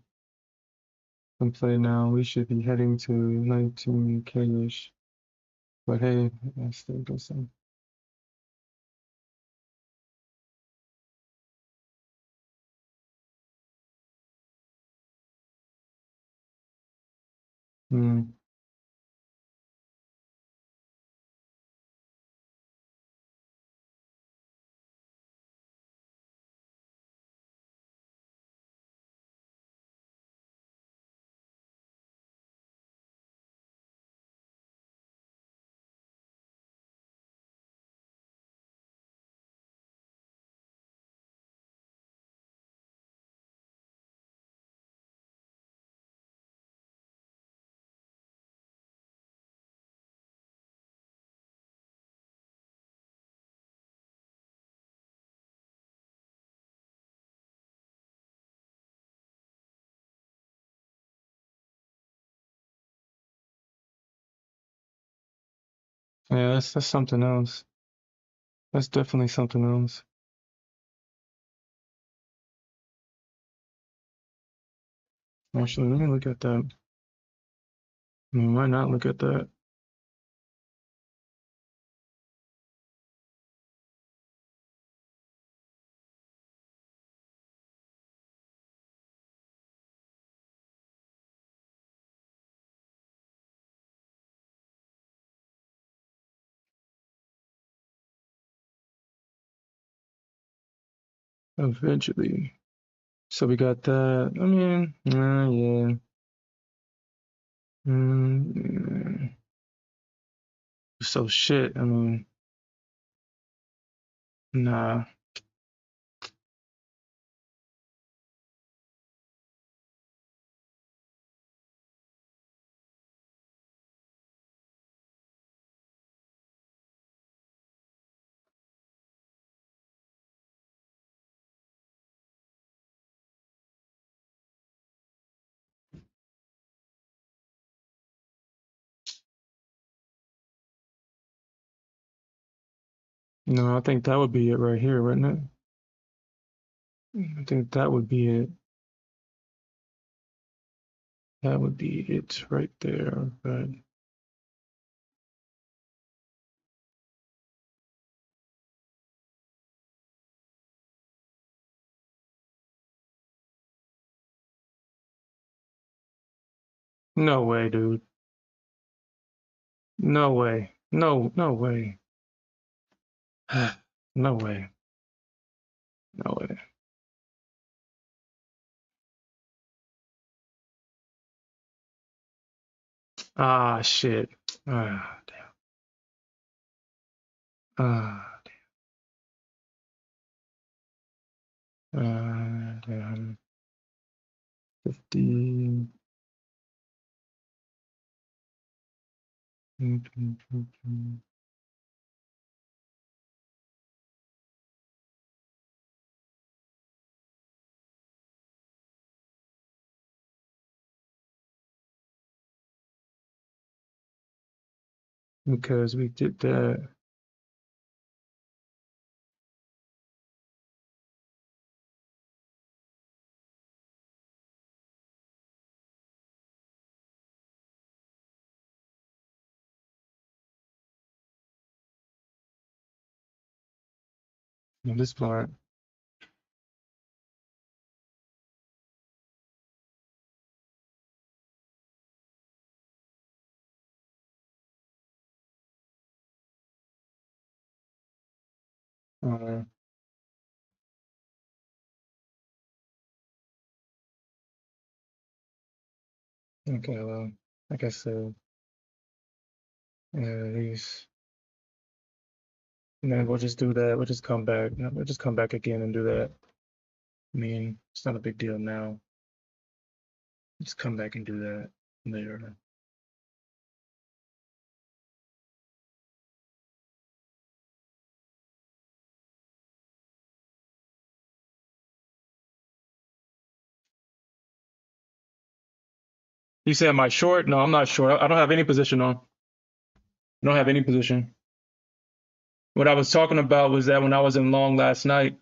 [SPEAKER 1] play now. We should be heading to 19K-ish. But hey, I still do some. Hmm. Yeah, that's something else. That's definitely something else. Actually, let me look at that. I mean, why not look at that? Eventually. So we got that. I mean, yeah. Yeah. So shit. I mean, nah. No, I think that would be it right here, wouldn't it? I think that would be it. That would be it right there. But no way, dude. No way. No, no way. No way. No way. Ah, shit. Ah, damn. Ah, damn. 50. Because we did that. At this point. Okay, well, like I said, yeah, these, and then we'll just do that. We'll just come back. We'll just come back again and do that. I mean, it's not a big deal now. Just come back and do that later. You say, am I short? No, I'm not short. I don't have any position on. I don't have any position. What I was talking about was that when I was in long last night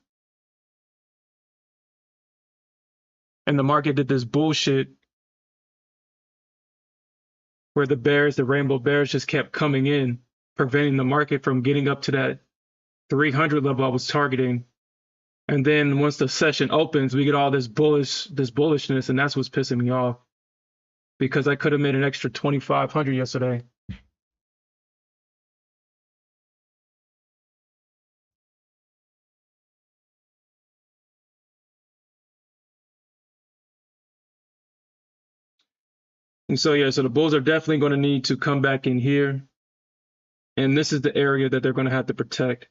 [SPEAKER 1] and the market did this bullshit where the bears, the rainbow bears, just kept coming in, preventing the market from getting up to that 300 level I was targeting. And then once the session opens, we get all this bullishness, and that's what's pissing me off because I could have made an extra 2,500 yesterday. And so, yeah, so the bulls are definitely going to need to come back in here. And this is the area that they're going to have to protect.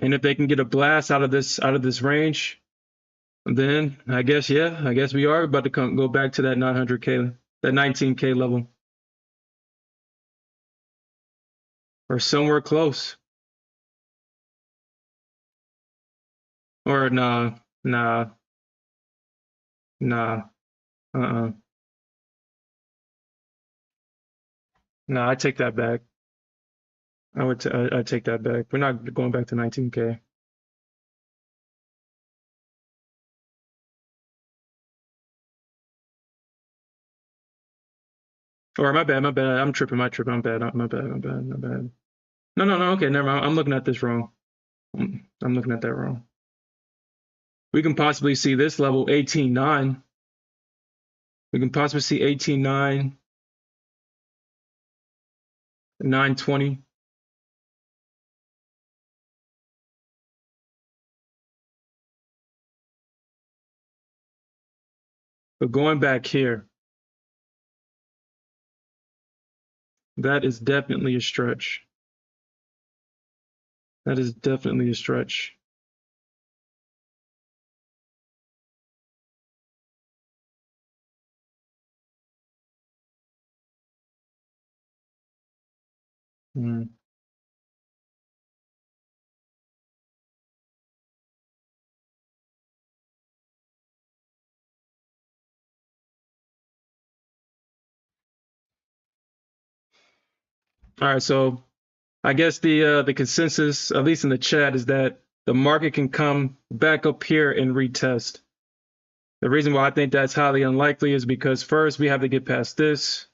[SPEAKER 1] And if they can get a blast out of this range, then I guess, yeah, I guess we are about to go back to that 900K, that 19K level. Or somewhere close. Or nah. No, I take that back. I take that back. We're not going back to 19K. Or my bad. I'm tripping. I'm bad. My bad. No. Okay, never mind. I'm looking at this wrong. I'm looking at that wrong. We can possibly see this level 18.9. We can possibly see 18.9, 920. But going back here, that is definitely a stretch. That is definitely a stretch. Mm. All right, so I guess the consensus, at least in the chat, is that the market can come back up here and retest. The reason why I think that's highly unlikely is because first we have to get past this,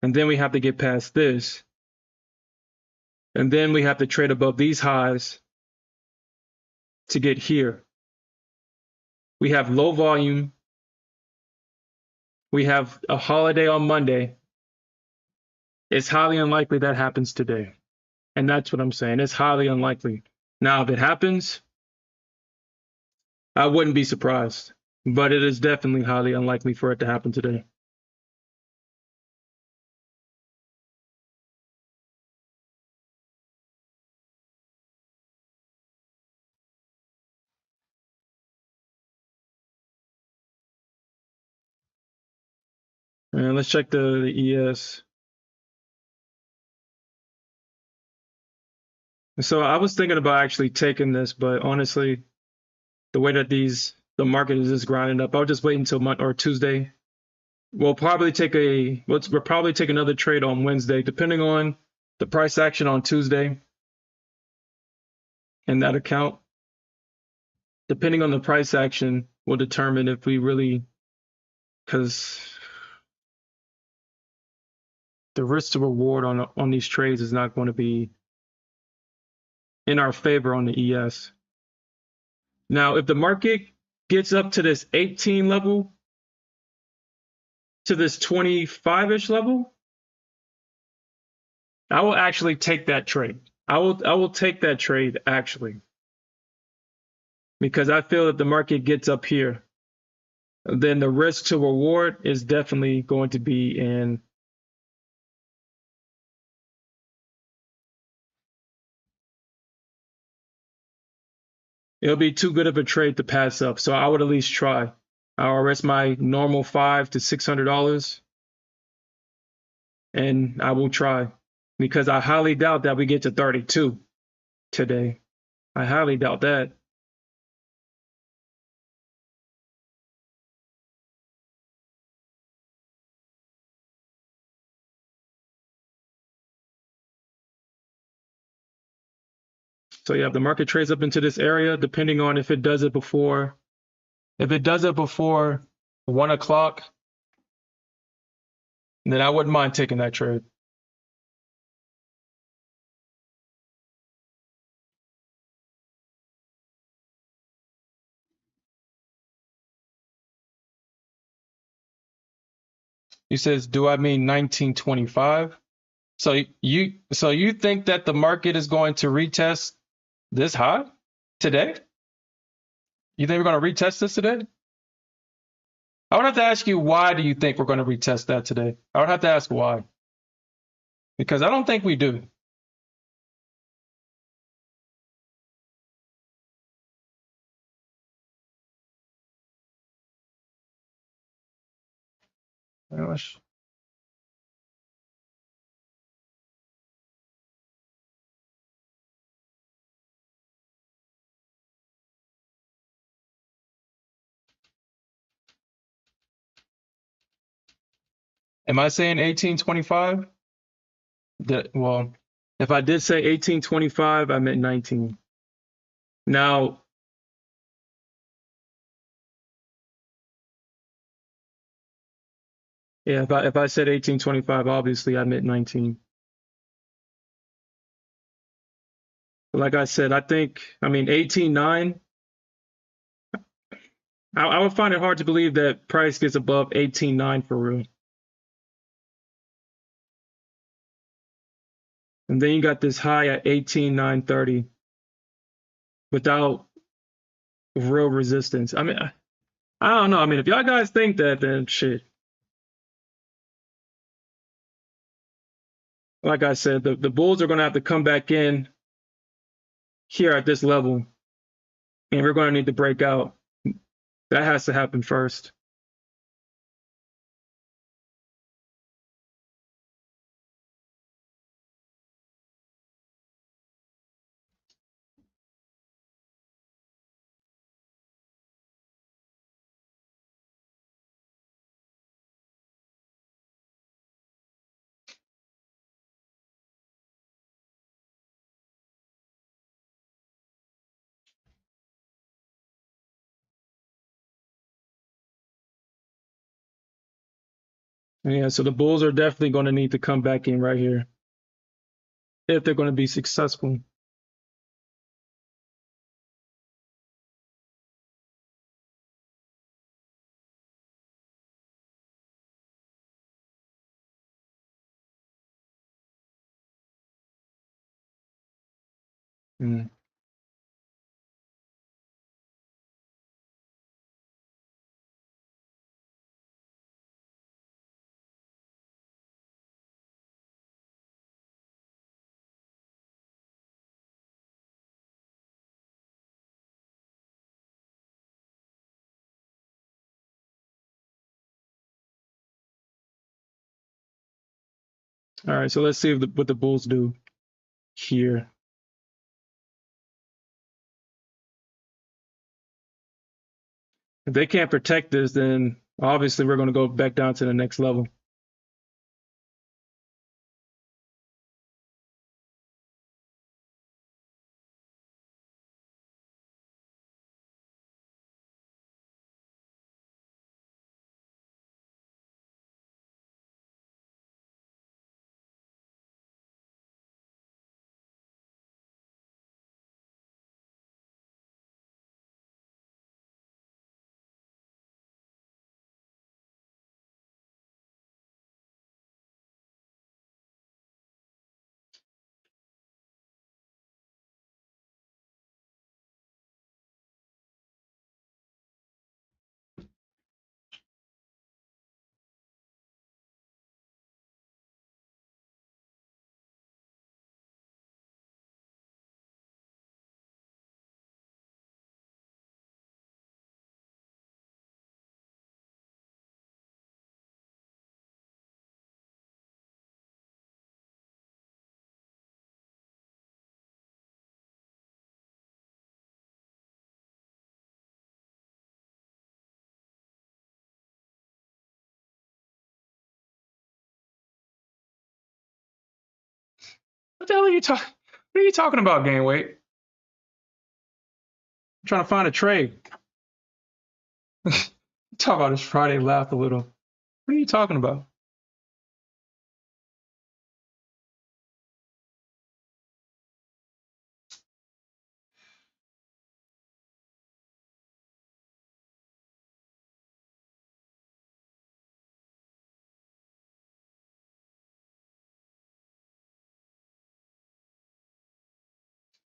[SPEAKER 1] and then we have to get past this, and then we have to trade above these highs to get here. We have low volume. We have a holiday on Monday. It's highly unlikely that happens today. And that's what I'm saying. It's highly unlikely. Now, if it happens, I wouldn't be surprised, but it is definitely highly unlikely for it to happen today. And let's check the ES. So I was thinking about actually taking this, but honestly, the way that the market is just grinding up, I'll just wait until Tuesday. We'll probably take another trade on Wednesday, depending on the price action on Tuesday in that account. Depending on the price action, will determine if we really, because the risk to reward on these trades is not going to be in our favor on the ES. Now, if the market gets up to this 18 level, to this 25-ish level, I will actually take that trade. I will take that trade actually, because I feel that the market gets up here, then the risk to reward is definitely going to be in it'll be too good of a trade to pass up. So I would at least try. I'll risk my normal $500 to $600 and I will try, because I highly doubt that we get to 32 today. I highly doubt that. So yeah, if the market trades up into this area, depending on if it does it before, if it does it before 1 o'clock, then I wouldn't mind taking that trade. He says, do I mean 1925? So you think that the market is going to retest this high today? You think we're going to retest this today? I would have to ask you, why do you think we're going to retest that today? I would have to ask why. Because I don't think we do. Gosh. Am I saying 1825? Well, if I did say 1825, I meant 19. Now, yeah, if I said 1825, obviously I meant 19. But like I said, I mean, 18.9, I would find it hard to believe that price gets above 18.9 for real. And then you got this high at 18,930 without real resistance. I mean, I don't know. I mean, if y'all guys think that, then shit. Like I said, the bulls are going to have to come back in here at this level, and we're going to need to break out. That has to happen first. Yeah, so the bulls are definitely going to need to come back in right here if they're going to be successful. Mm. All right, so let's see what the bulls do here. If they can't protect this, then obviously we're going to go back down to the next level. the hell are you talking? What are you talking about, gain weight? I'm trying to find a trade. Talk about this Friday laugh a little. What are you talking about?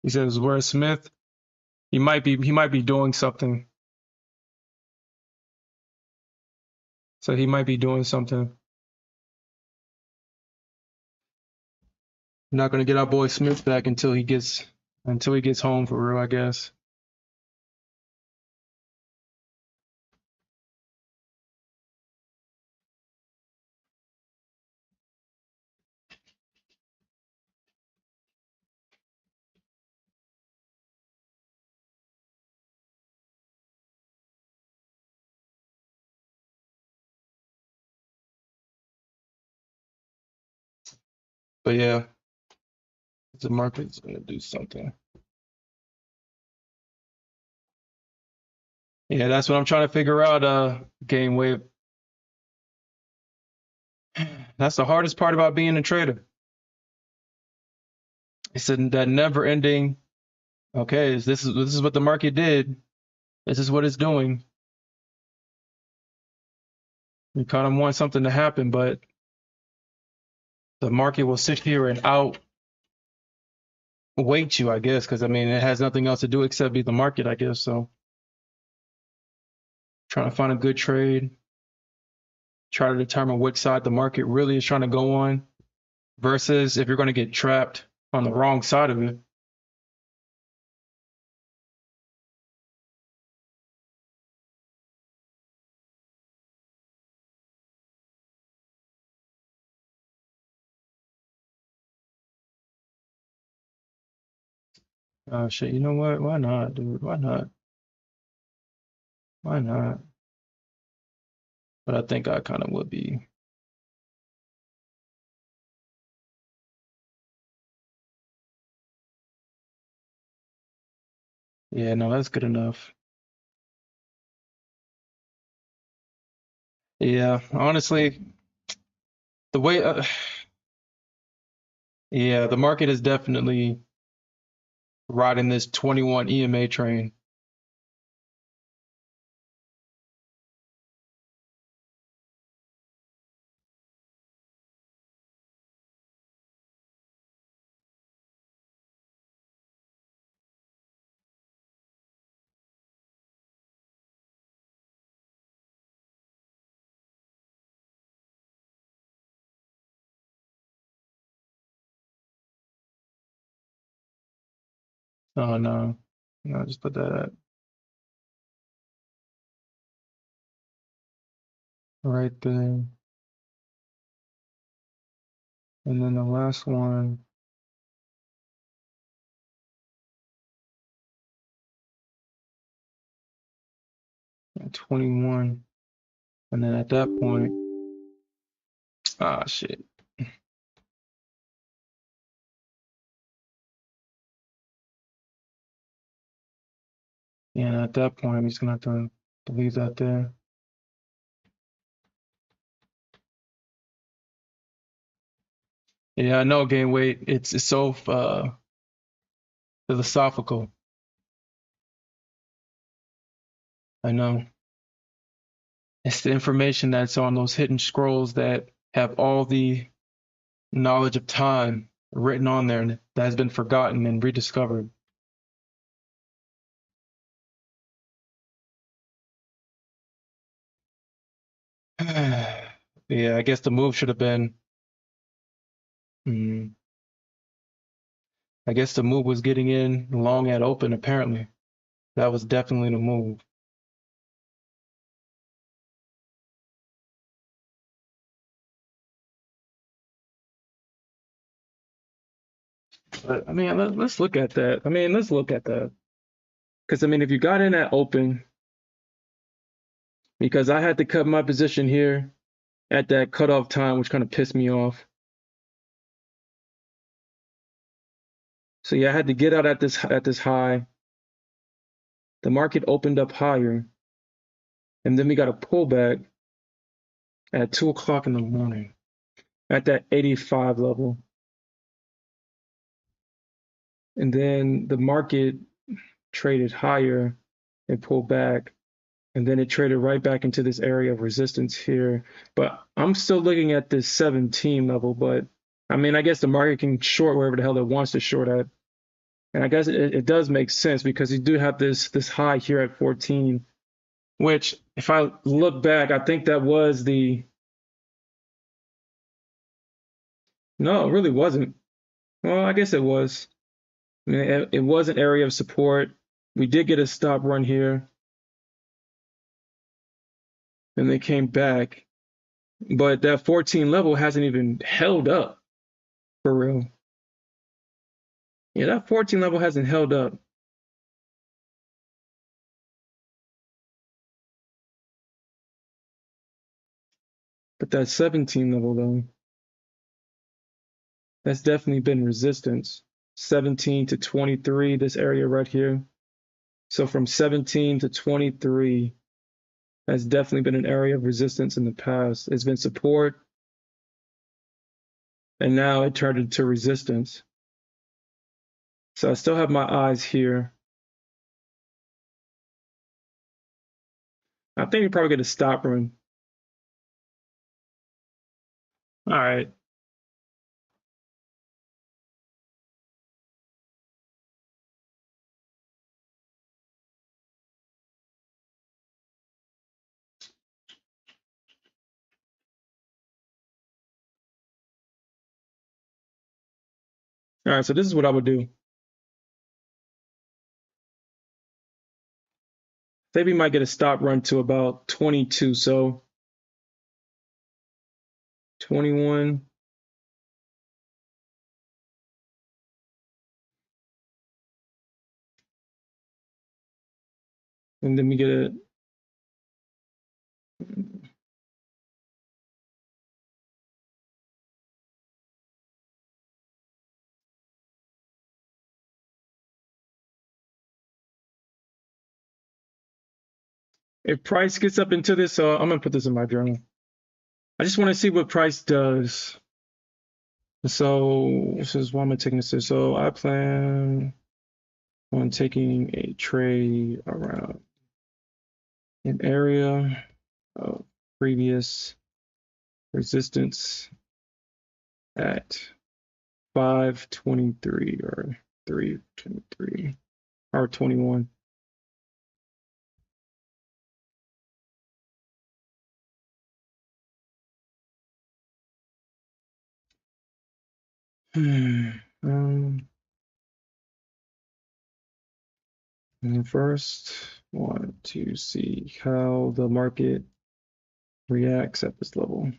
[SPEAKER 1] He says, "Where's Smith? He might be doing something. So he might be doing something. I'm not gonna get our boy Smith back until he gets home for real, I guess." But yeah, the market's gonna do something. Yeah, that's what I'm trying to figure out, game wave. That's the hardest part about being a trader. It's that never ending, okay, this is what the market did. This is what it's doing. You kind of want something to happen, but the market will sit here and outweight you, I guess, because I mean it has nothing else to do except be the market, I guess. So trying to find a good trade, try to determine which side the market really is trying to go on, versus if you're going to get trapped on the wrong side of it. Oh shit, you know what? Why not, dude? Why not? Why not? But I think I kind of would be. Yeah, no, that's good enough. Yeah, honestly, the way, yeah, the market is definitely riding this 21 EMA train. Oh no, no, just put that at right there. And then the last one at 21. And then at that point, ah, shit. Yeah, at that point, I'm just gonna have to leave that there. Yeah, I know, gain weight. It's so philosophical. I know. It's the information that's on those hidden scrolls that have all the knowledge of time written on there and that has been forgotten and rediscovered. Yeah, I guess the move should have been. Hmm, I guess the move was getting in long at open, apparently. That was definitely the move. But I mean, let's look at that. I mean, let's look at that. Because I mean, if you got in at open, because I had to cut my position here at that cutoff time, which kind of pissed me off. So yeah, I had to get out at this high. The market opened up higher, and then we got a pullback at 2 o'clock in the morning at that 85 level. And then the market traded higher and pulled back, and then it traded right back into this area of resistance here. But I'm still looking at this 17 level, but I mean, I guess the market can short wherever the hell it wants to short at. And I guess it does make sense because you do have this high here at 14, which if I look back, I think that was the, no, it really wasn't. Well, I guess it was. I mean, it was an area of support. We did get a stop run here, and they came back. But that 14 level hasn't even held up for real. Yeah, that 14 level hasn't held up. But that 17 level, though, that's definitely been resistance. 17 to 23, this area right here. So from 17 to 23, that's definitely been an area of resistance in the past. It's been support, and now it turned into resistance. So I still have my eyes here. I think we probably get a stop run. All right. All right, so this is what I would do. Say we might get a stop run to about 22, so 21. And then we get a, if price gets up into this, so I'm gonna put this in my journal. I just want to see what price does. So this is why I'm taking this. So I plan on taking a trade around an area of previous resistance at 523 or 323 or 21. And first, want to see how the market reacts at this level.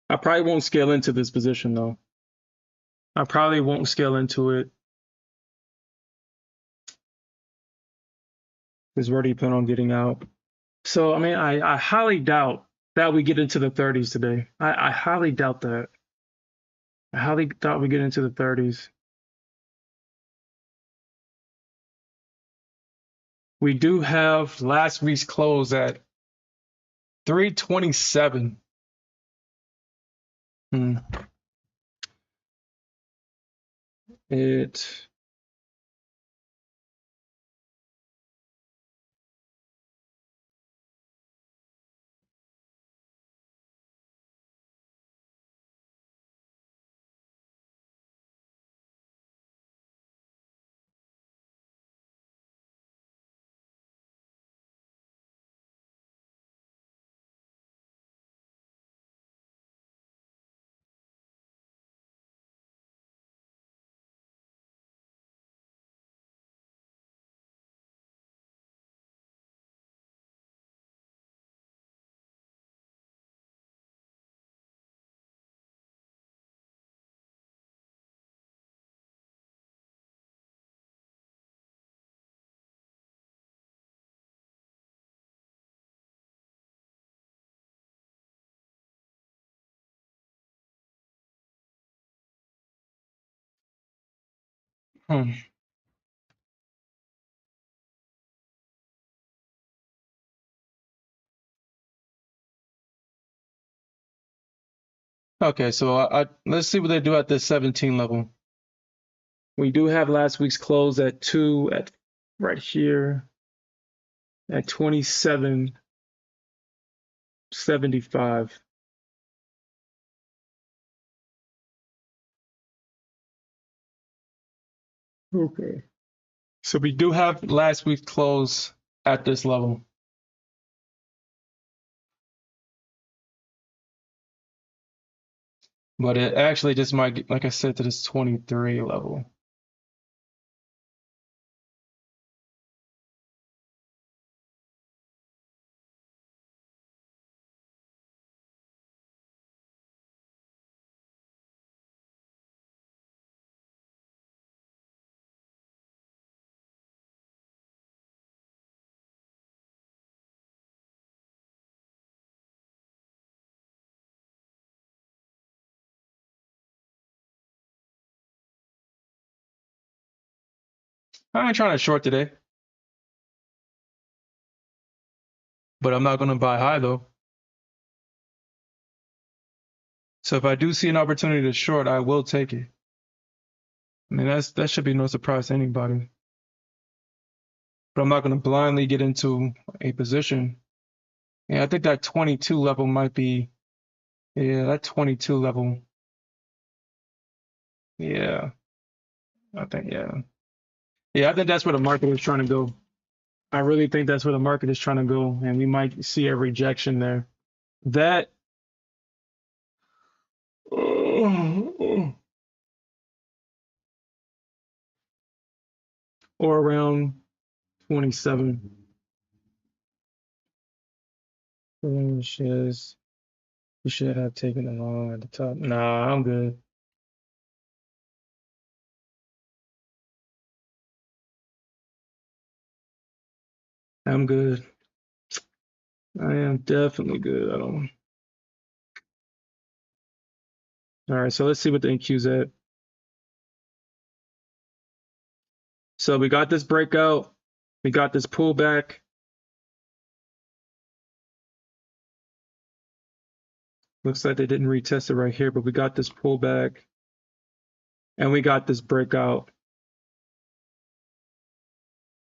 [SPEAKER 1] I probably won't scale into this position though. I probably won't scale into it because we already plan on getting out. So, I mean, I highly doubt that we get into the 30s today. I highly doubt that. I highly doubt we get into the 30s. We do have last week's close at 327. It Hmm. Okay, so let's see what they do at this 17 level. We do have last week's close at 2 at right here at 27.75. Okay. So we do have last week's close at this level. But it actually just might get, like I said, to this 23 level. I ain't trying to short today, but I'm not going to buy high though. So if I do see an opportunity to short, I will take it. I mean, that should be no surprise to anybody. But I'm not going to blindly get into a position. Yeah, I think that 22 level might be, yeah, that 22 level. Yeah, I think, yeah. Yeah, I think that's where the market is trying to go. I really think that's where the market is trying to go, and we might see a rejection there. That, or around 27. Shares, you should have taken it all at the top. Nah, I'm good. I'm good. I am definitely good. I don't. All right, so let's see what the NQ's at. So we got this breakout. We got this pullback. Looks like they didn't retest it right here, but we got this pullback. And we got this breakout.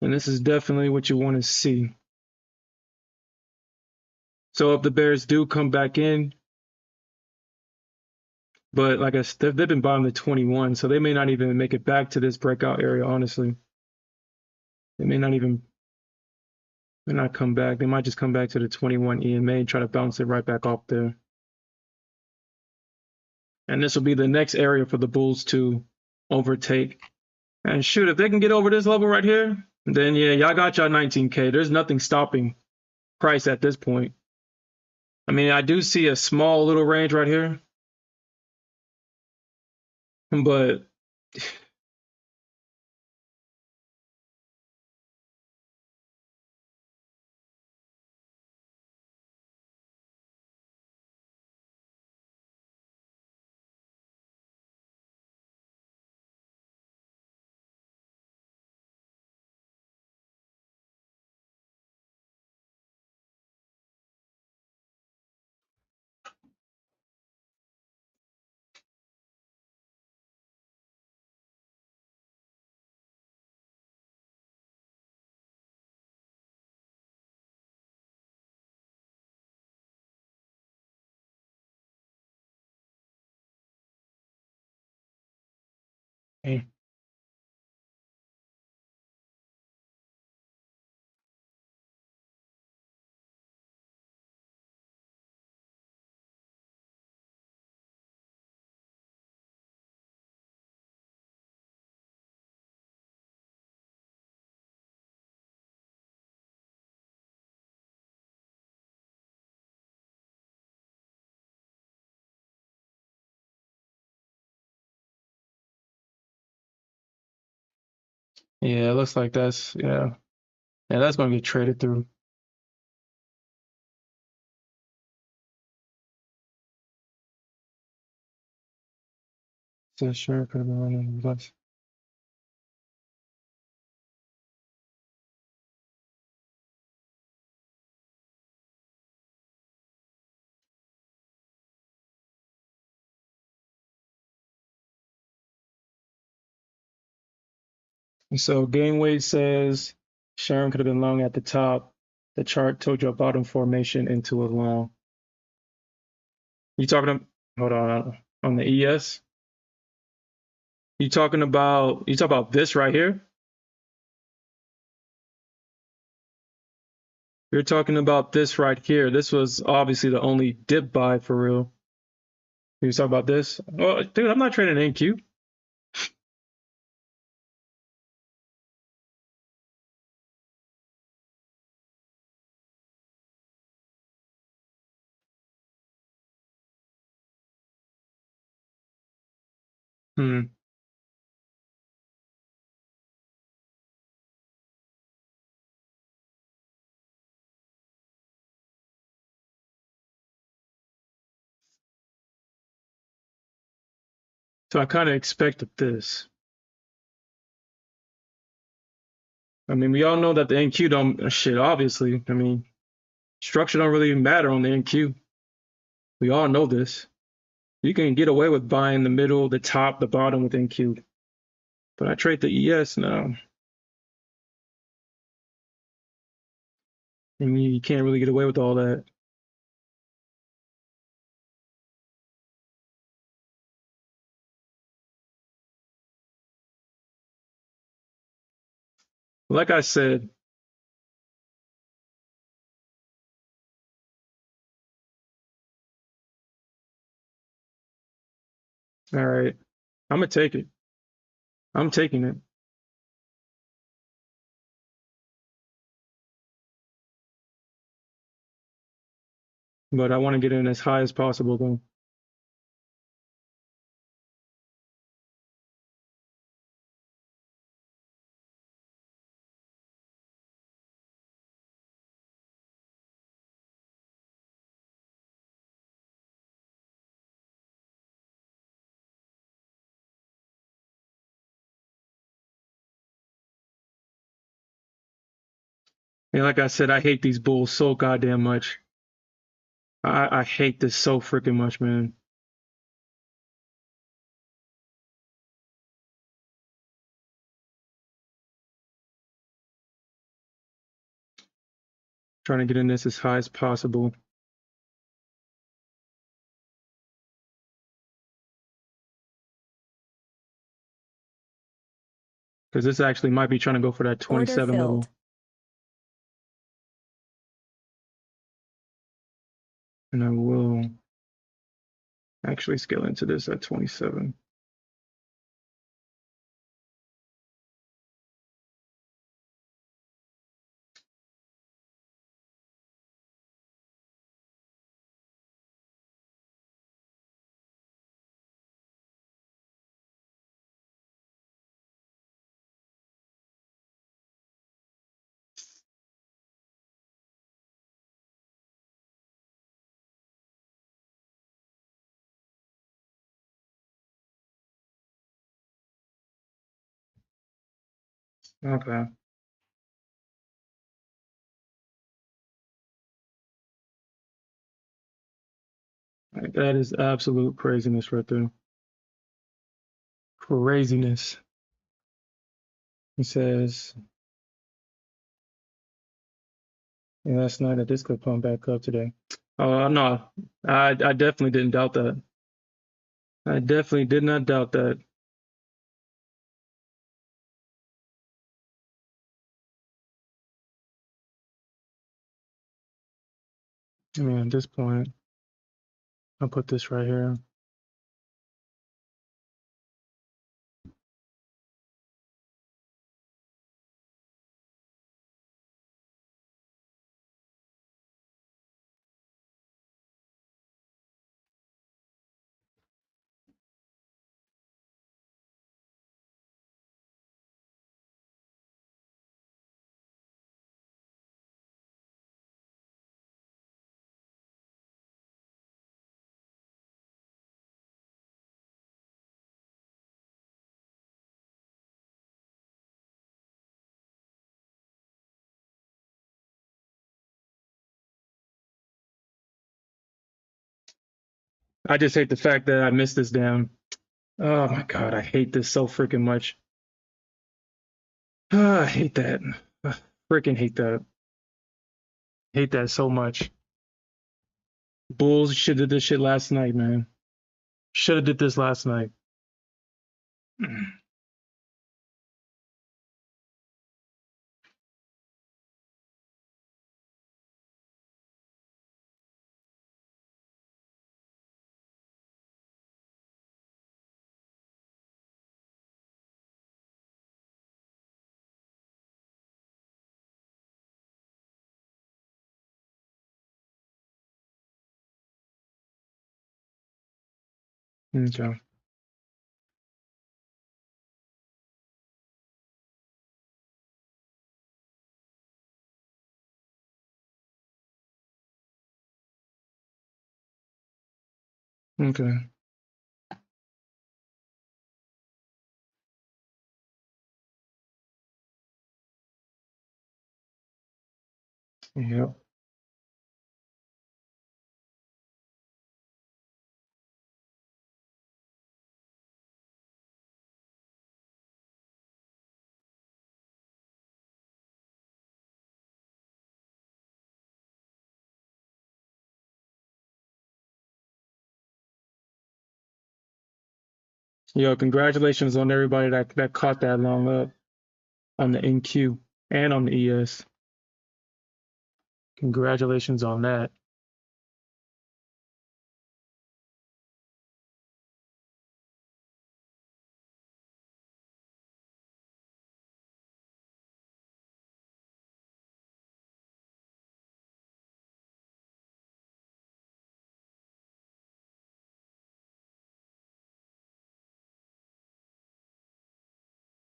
[SPEAKER 1] And this is definitely what you want to see. So if the bears do come back in, but like I said, they've been bottom to 21, so they may not even make it back to this breakout area, honestly. They may not even may not come back. They might just come back to the 21 EMA and try to bounce it right back off there. And this will be the next area for the bulls to overtake. And shoot, if they can get over this level right here, then yeah, y'all got y'all 19K. There's nothing stopping price at this point. I mean, I do see a small little range right here, but hey, yeah, it looks like that's yeah. Yeah, that's gonna get traded through. So sure could have been running less. And so Gainweight says Sharon could have been long at the top. The chart told you a bottom formation into a long. You talking about, hold on the ES? You talking about this right here? You're talking about this right here. This was obviously the only dip buy for real. You talking about this? Oh, dude, I'm not trading NQ. Hmm. So I kind of expected this. I mean, we all know that the NQ don't shit. Obviously, I mean, structure don't really matter on the NQ. We all know this. You can get away with buying the middle, the top, the bottom with NQ. But I trade the ES now. I mean, you can't really get away with all that. Like I said, all right, I'm gonna take it. I'm taking it. But I want to get in as high as possible though. And like I said, I hate these bulls so goddamn much. I hate this so freaking much, man. Trying to get in this as high as possible. Because this actually might be trying to go for that 27 level. And I will actually scale into this at 27. Okay. That is absolute craziness right there. Craziness. He says, yeah, last night that this could pump back up today. Oh, no, I definitely didn't doubt that. I definitely did not doubt that. I mean, at this point, I'll put this right here. I just hate the fact that I missed this down. Oh my God, I hate this so freaking much. I hate that. I freaking hate that. Hate that so much. Bulls should have did this shit last night, man. Should have did this last night. Okay. Okay. Yep. Yo, congratulations on everybody that caught that long up on the NQ and on the ES. Congratulations on that.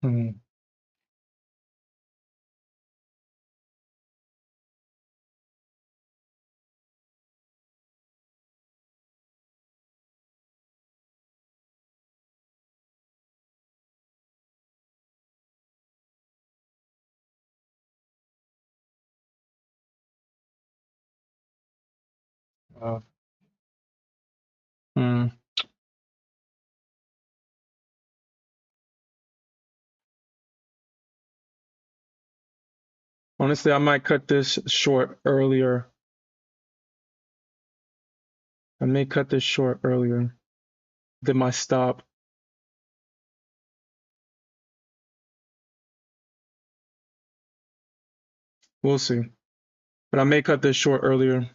[SPEAKER 1] Hmm. Uh, hmm. Honestly, I might cut this short earlier. I may cut this short earlier than my stop. We'll see. But I may cut this short earlier.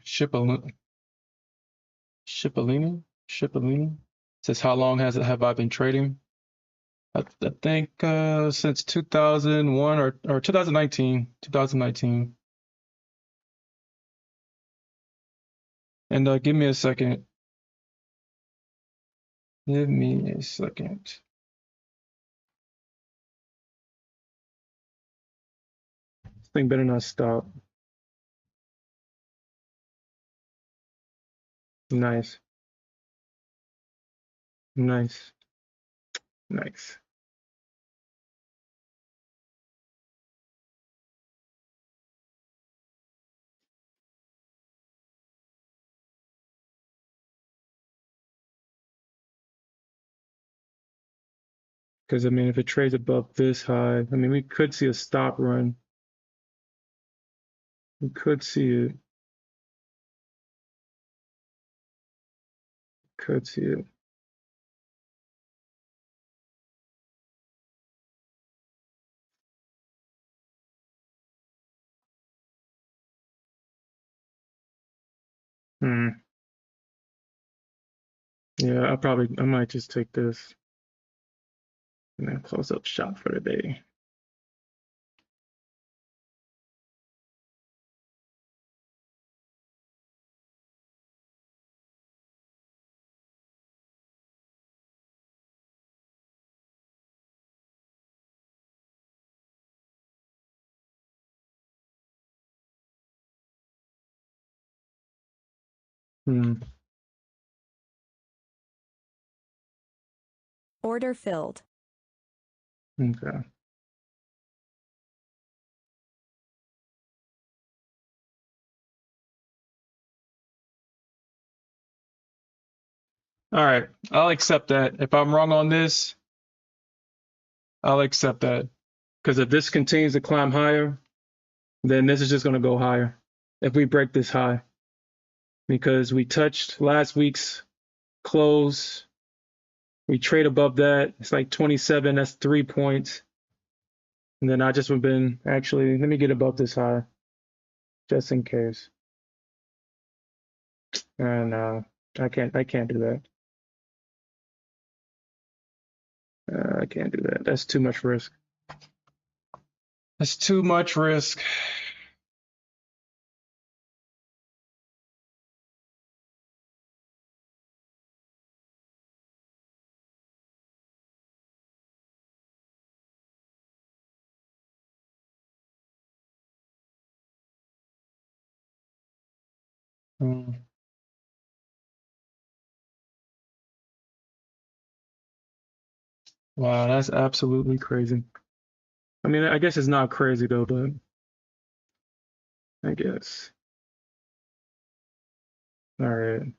[SPEAKER 1] Shippolini? Shippolini? Says how long have I been trading? I think since 2001 or 2019. 2019. And give me a second. Give me a second. This thing better not stop. Nice. Nice. Nice. Because, I mean, if it trades above this high, I mean, we could see a stop run. We could see it. Could see it. Hmm. Yeah, I might just take this and then close up shop for the day. Hmm.
[SPEAKER 3] Order filled.
[SPEAKER 1] Okay. All right. I'll accept that. If I'm wrong on this, I'll accept that. Because if this continues to climb higher, then this is just going to go higher if we break this high. Because we touched last week's close. We trade above that. It's like 27. That's 3 points. And then I just have been actually, let me get above this high just in case. And I can't do that. I can't do that. That's too much risk. That's too much risk. Mm. Wow, that's absolutely crazy. I mean, I guess it's not crazy though, but I guess. All right.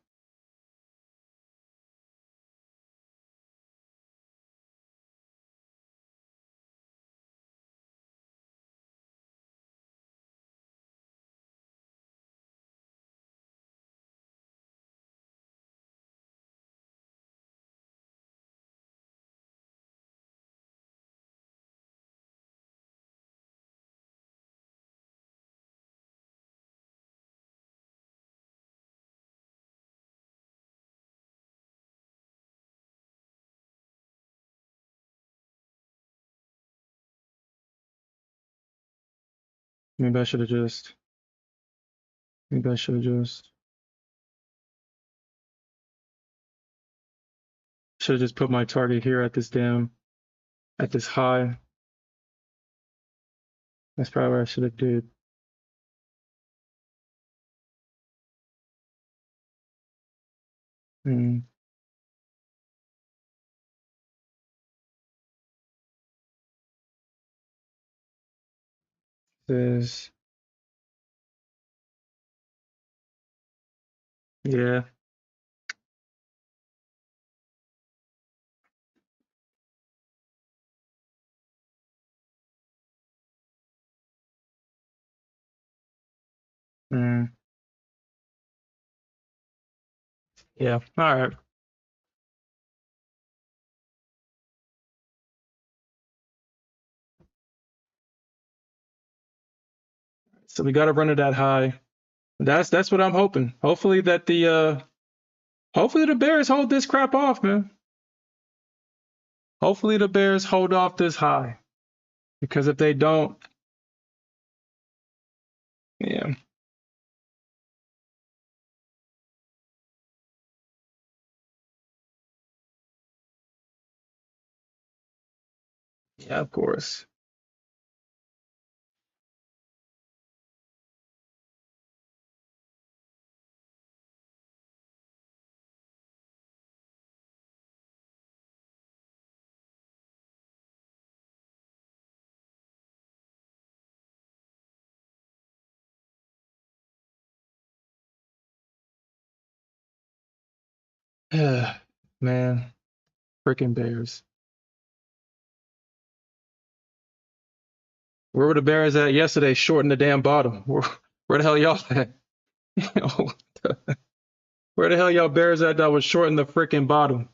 [SPEAKER 1] Maybe I should have just. Maybe I should have just. Should have just put my target here at this high. That's probably what I should have did. Mm, this, yeah. Mm, yeah. All right. So we got to run it that high. That's what I'm hoping. Hopefully the Bears hold this crap off, man. Hopefully the Bears hold off this high. Because if they don't, yeah. Yeah, of course. Man, freaking Bears. Where were the bears at yesterday? Shorting the damn bottom. Where the hell y'all at? Where the hell y'all bears at that was shorting the freaking bottom?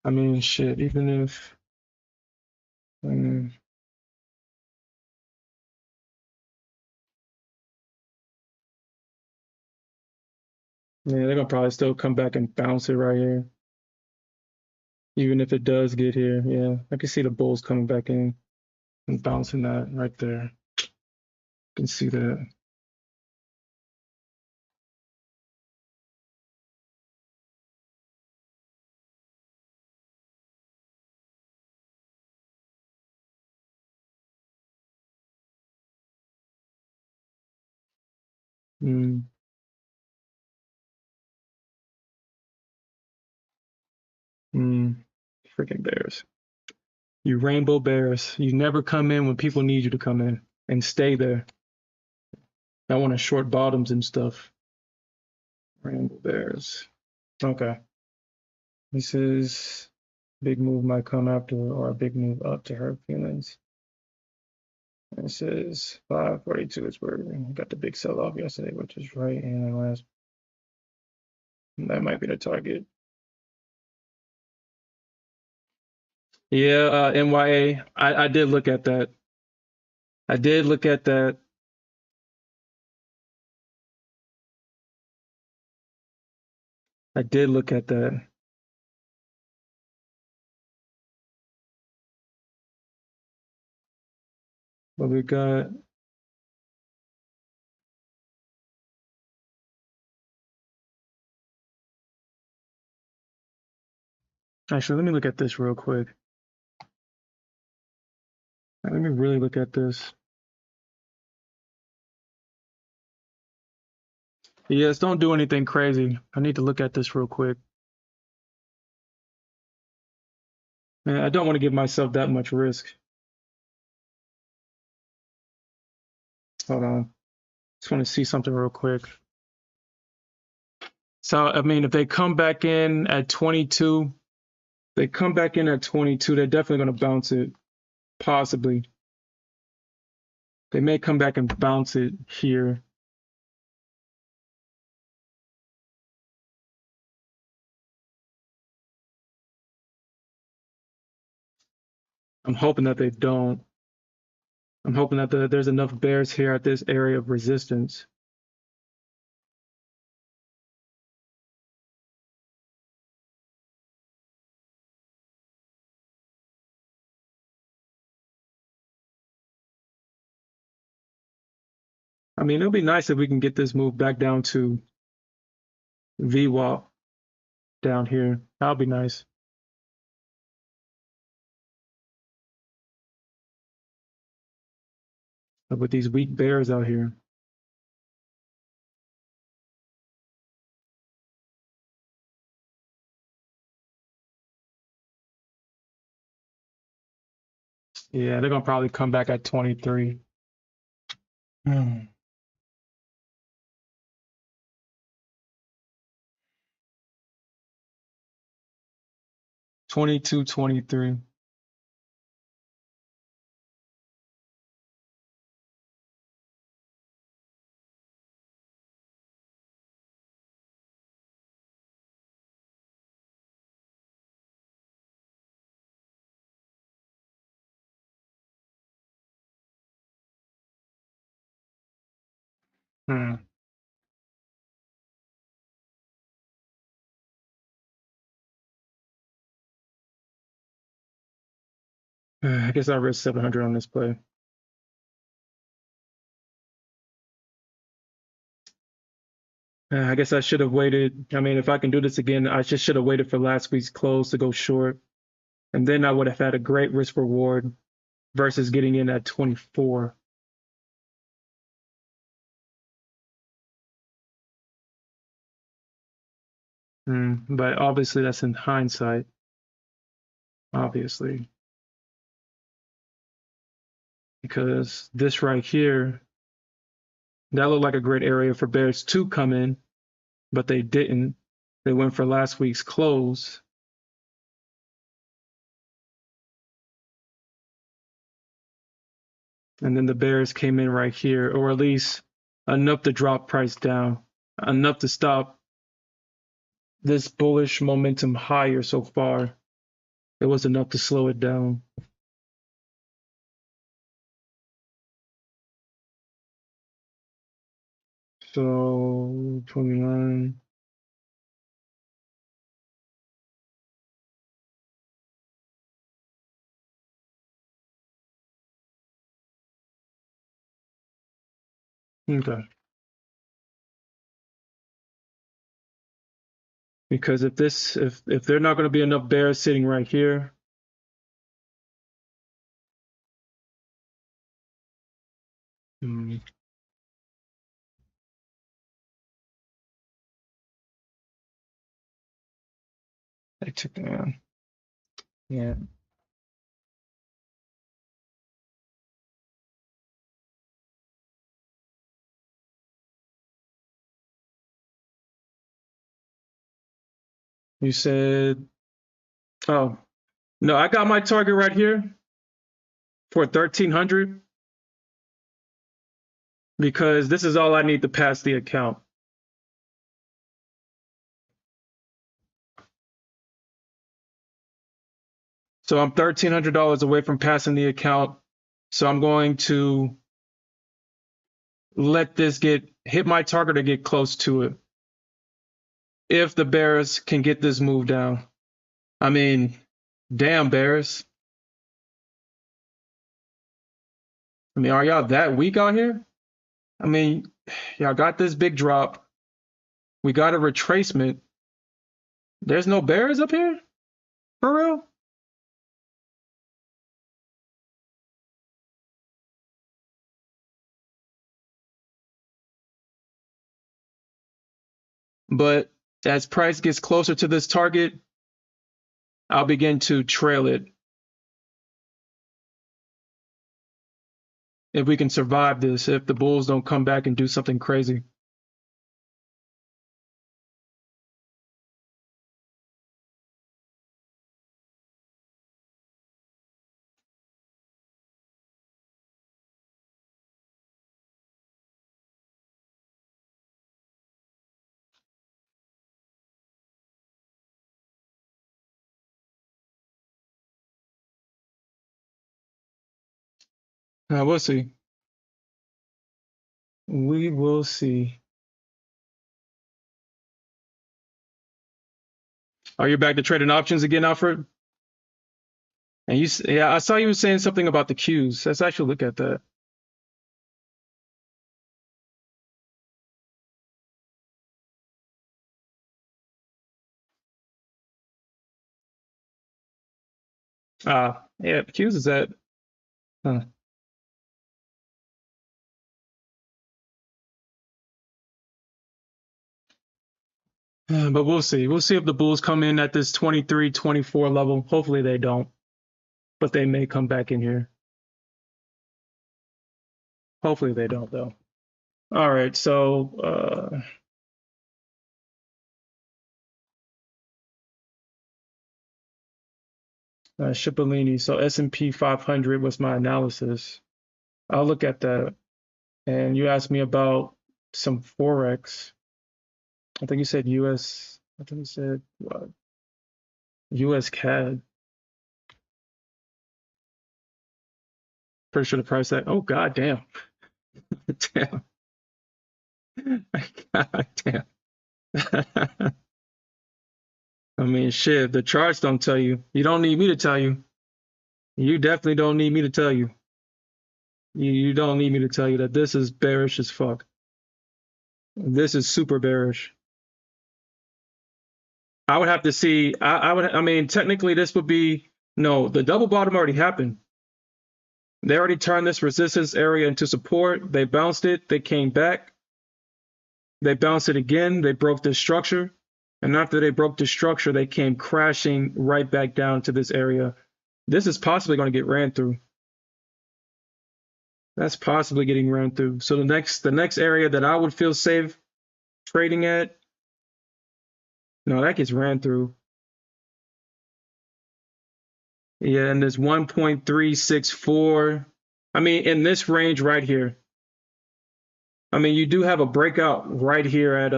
[SPEAKER 1] I mean, shit. Even if, yeah, they're gonna probably still come back and bounce it right here. Even if it does get here, yeah, I can see the bulls coming back in and bouncing that right there. Can see that. Mm, mm, freaking bears. You rainbow bears. You never come in when people need you to come in and stay there. I want to short bottoms and stuff. Rainbow bears. Okay. This is big move might come after or a big move up to hurt feelings. This is 542 is where we got the big sell off yesterday, which is right in the last. That might be the target. Yeah, NYA. I did look at that. I did look at that. I did look at that. But we got actually let me look at this real quick. Let me really look at this. Yes, don't do anything crazy. I need to look at this real quick. Man, I don't want to give myself that much risk. Hold on. Just want to see something real quick. So, I mean, if they come back in at 22, they're definitely going to bounce it, possibly. They may come back and bounce it here. I'm hoping that they don't. I'm hoping that there's enough bears here at this area of resistance. I mean, it'll be nice if we can get this move back down to VWAP down here. That'll be nice. But with these weak bears out here. Yeah, they're gonna probably come back at 23. 22, 23. Hmm. I guess I risk 700 on this play. I guess I should have waited. I mean, if I can do this again, I just should have waited for last week's close to go short. And then I would have had a great risk reward versus getting in at 24. But obviously, that's in hindsight. Obviously. because this right here, that looked like a great area for bears to come in, but they didn't. They went for last week's close. And then the bears came in right here, or at least enough to drop price down, enough to stop this bullish momentum higher so far. It was enough to slow it down. So 29. Okay. Because if they're not going to be enough bears sitting right here, they took down. Yeah. You said, oh, no, I got my target right here for 1300 because this is all I need to pass the account. So I'm $1,300 away from passing the account. So I'm going to let this hit my target or get close to it. If the bears can get this move down. I mean, damn bears. I mean, are y'all that weak out here? I mean, y'all got this big drop. We got a retracement. There's no bears up here? For real? But as price gets closer to this target, I'll begin to trail it. If we can survive this, if the bulls don't come back and do something crazy. We'll see. We will see. Are you back to trading options again, Alfred? And yeah, I saw you were saying something about the Qs. Let's actually look at that. Yeah, Qs is at. Huh. But we'll see. We'll see if the bulls come in at this 23, 24 level. Hopefully they don't, but they may come back in here. Hopefully they don't, though. All right, so Cipollini. So S&P 500 was my analysis. I'll look at that. And you asked me about some Forex. I think you said US. I think you said what? US CAD. Pretty sure the price that. Oh, god damn. Damn. God damn. I mean, shit, the charts don't tell you. You don't need me to tell you. You definitely don't need me to tell you. You don't need me to tell you that this is bearish as fuck. This is super bearish. I would have to see. I mean, technically, this would be no. The double bottom already happened. They already turned this resistance area into support. They bounced it. They came back. They bounced it again. They broke this structure. And after they broke the structure, they came crashing right back down to this area. This is possibly going to get ran through. That's possibly getting ran through. So the next area that I would feel safe trading at, no, that gets ran through. Yeah, and there's 1.364. I mean, in this range right here. I mean, you do have a breakout right here at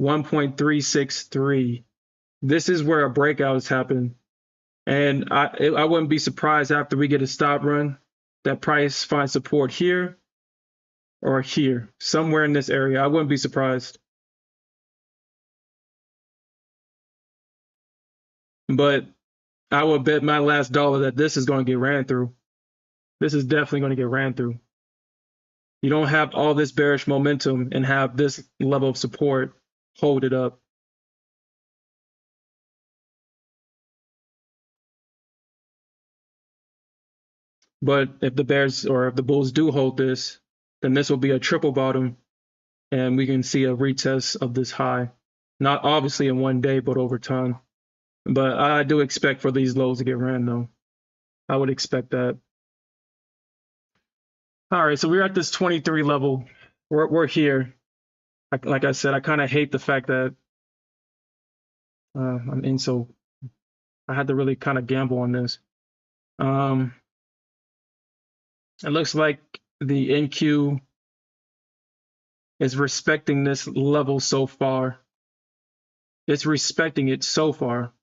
[SPEAKER 1] 1.363. This is where a breakout has happened. And I wouldn't be surprised after we get a stop run that price finds support here or here, somewhere in this area. I wouldn't be surprised. But I would bet my last dollar that this is going to get ran through. This is definitely going to get ran through. You don't have all this bearish momentum and have this level of support hold it up. But if the bears or if the bulls do hold this, then this will be a triple bottom and we can see a retest of this high. Not obviously in one day, but over time. But I do expect for these lows to get ran though. I would expect that. All right, so we're at this 23 level. We're here. Like I said, I kind of hate the fact that I'm in, so I had to really kind of gamble on this. It looks like the NQ is respecting this level so far. It's respecting it so far.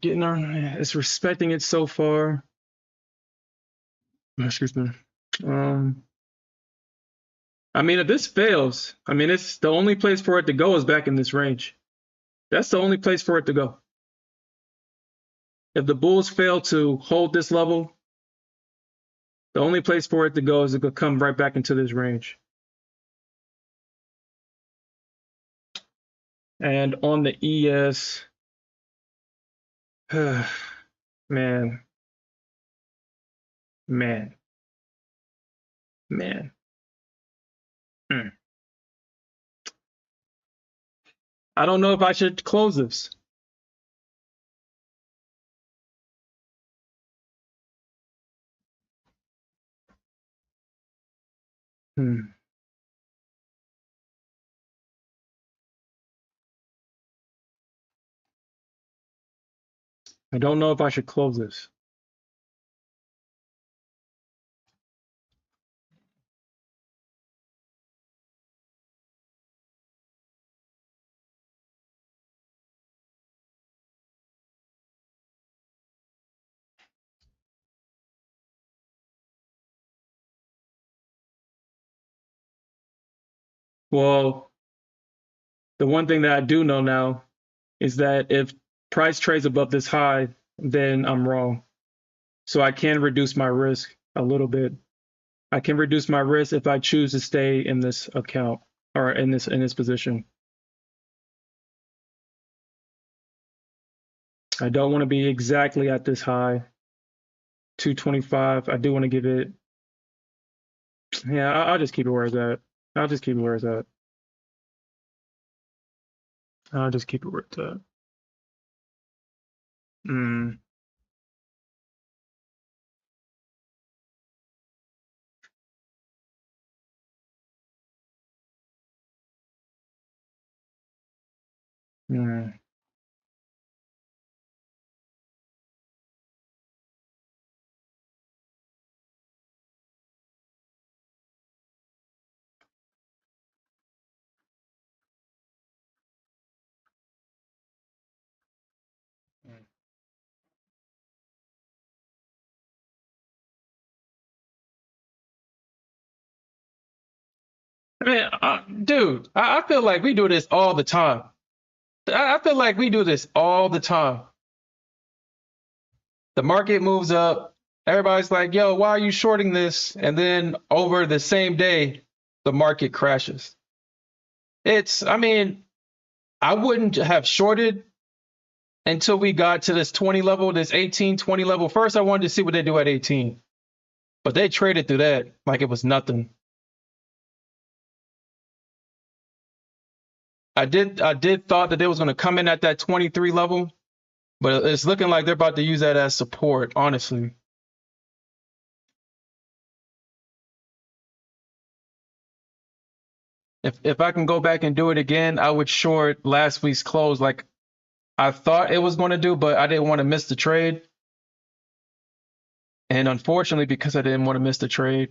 [SPEAKER 1] It's respecting it so far. Excuse me. I mean, if this fails, I mean, it's the only place for it to go is back in this range. That's the only place for it to go. If the bulls fail to hold this level, the only place for it to go is to come right back into this range. And on the ES, man. I don't know if I should close this. I don't know if I should close this. Well, the one thing that I do know now is that if price trades above this high, then I'm wrong. So I can reduce my risk a little bit. I can reduce my risk if I choose to stay in this account or in this position. I don't want to be exactly at this high, 225. I do want to give it. Yeah, I'll just keep it where it's at. I'll just keep it where it's at. I'll just keep it where it's at. I mean, dude, I feel like we do this all the time. I feel like we do this all the time. The market moves up. Everybody's like, yo, why are you shorting this? And then over the same day, the market crashes. I mean, I wouldn't have shorted until we got to this 20 level, this 18, 20 level. First, I wanted to see what they do at 18. But they traded through that like it was nothing. I did thought that they was going to come in at that 23 level, but it's looking like they're about to use that as support, honestly. If I can go back and do it again, I would short last week's close like I thought it was going to do, but I didn't want to miss the trade. And unfortunately, because I didn't want to miss the trade,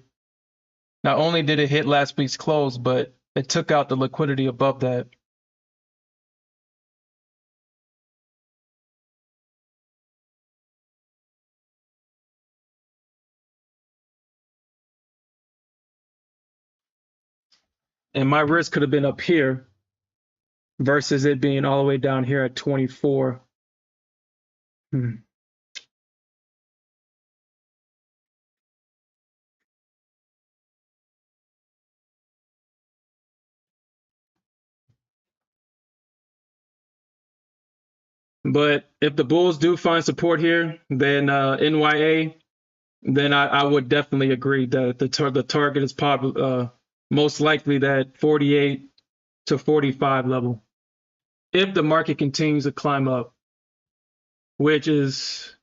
[SPEAKER 1] not only did it hit last week's close, but it took out the liquidity above that. And my risk could have been up here versus it being all the way down here at 24. But if the Bulls do find support here, then NYA, then I would definitely agree that the target is most likely that 48 to 45 level. If the market continues to climb up, which is,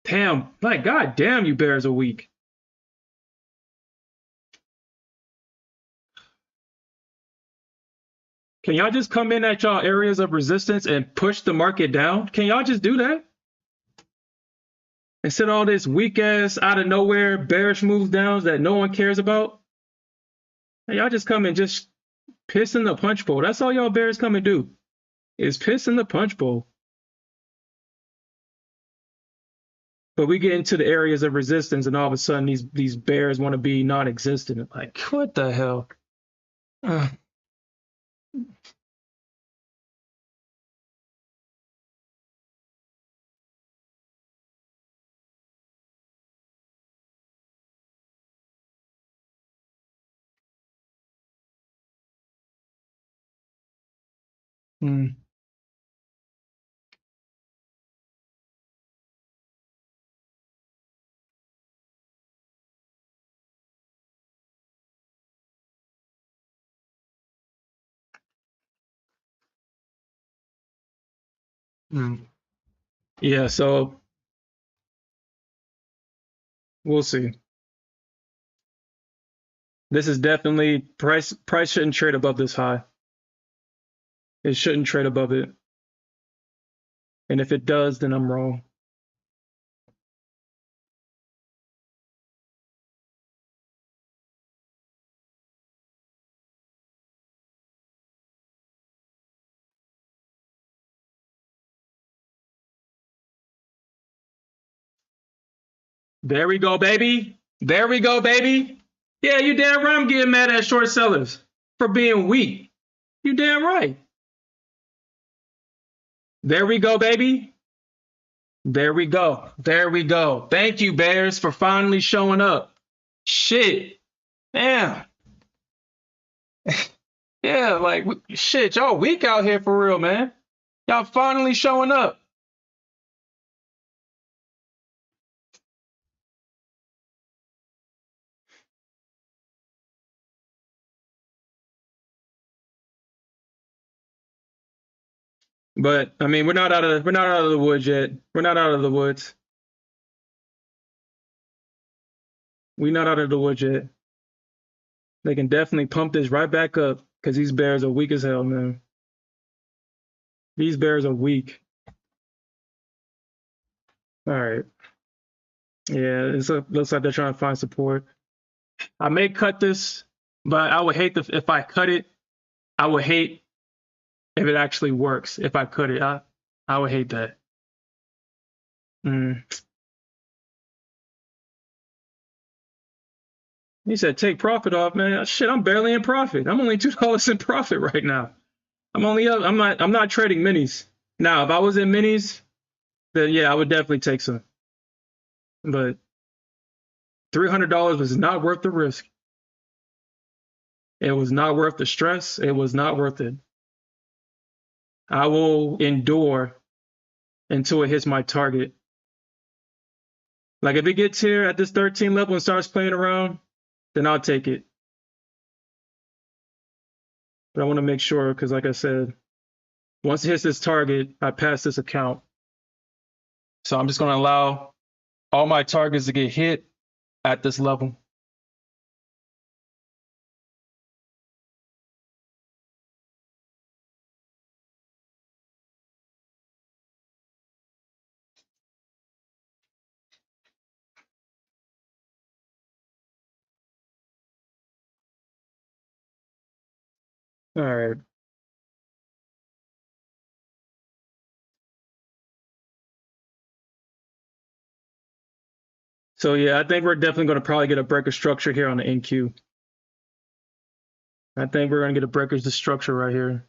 [SPEAKER 1] damn, like, god damn, you bears are weak. Can y'all just come in at y'all areas of resistance and push the market down? Can y'all just do that? Instead of all this weak ass out of nowhere bearish moves downs that no one cares about, y'all just come and just piss in the punch bowl. That's all y'all bears come and do, is piss in the punch bowl. But we get into the areas of resistance, and all of a sudden these bears want to be non-existent. Like, what the hell? Mm. Mm. Yeah, so we'll see. This is definitely price shouldn't trade above this high. It shouldn't trade above it. And if it does, then I'm wrong. There we go, baby. There we go, baby. Yeah, you damn right I'm getting mad at short sellers for being weak. You damn right. There we go, baby. There we go. There we go. Thank you, Bears, for finally showing up. Shit. Damn. Yeah, like, shit, y'all weak out here for real, man. Y'all finally showing up. But I mean, we're not out of the woods yet. We're not out of the woods. We're not out of the woods yet. They can definitely pump this right back up because these bears are weak as hell, man. These bears are weak. All right. Yeah, looks like they're trying to find support. I may cut this, but I would hate if I cut it. I would hate if it actually works. If I cut it, I would hate that. He said, "Take profit off, man." Shit, I'm barely in profit. I'm only $2 in profit right now. I'm only up. I'm not trading minis. Now, if I was in minis, then yeah, I would definitely take some. But $300 was not worth the risk. It was not worth the stress. It was not worth it. I will endure until it hits my target. Like if it gets here at this 13 level and starts playing around, then I'll take it. But I want to make sure because, like I said, once it hits this target, I pass this account. So I'm just going to allow all my targets to get hit at this level. All right. So yeah, I think we're definitely going to probably get a breaker structure here on the NQ. I think we're going to get a breakers to structure right here.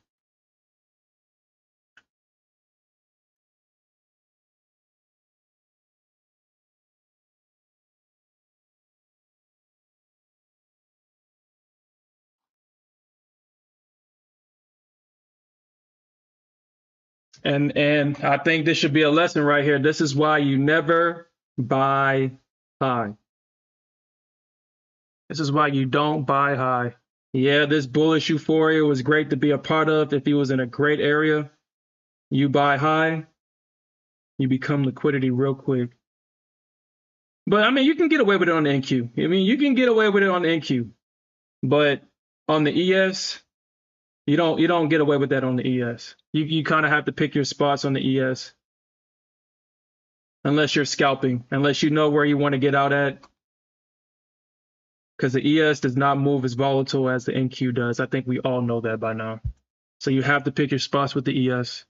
[SPEAKER 1] And I think this should be a lesson right here. This is why you never buy high. This is why you don't buy high. Yeah, this bullish euphoria was great to be a part of. If he was in a great area, you buy high, you become liquidity real quick. But I mean, you can get away with it on the NQ. I mean, you can get away with it on the NQ. But on the ES, you don't get away with that on the ES. You kind of have to pick your spots on the ES. Unless you're scalping, unless you know where you want to get out at. Because the ES does not move as volatile as the NQ does. I think we all know that by now. So you have to pick your spots with the ES.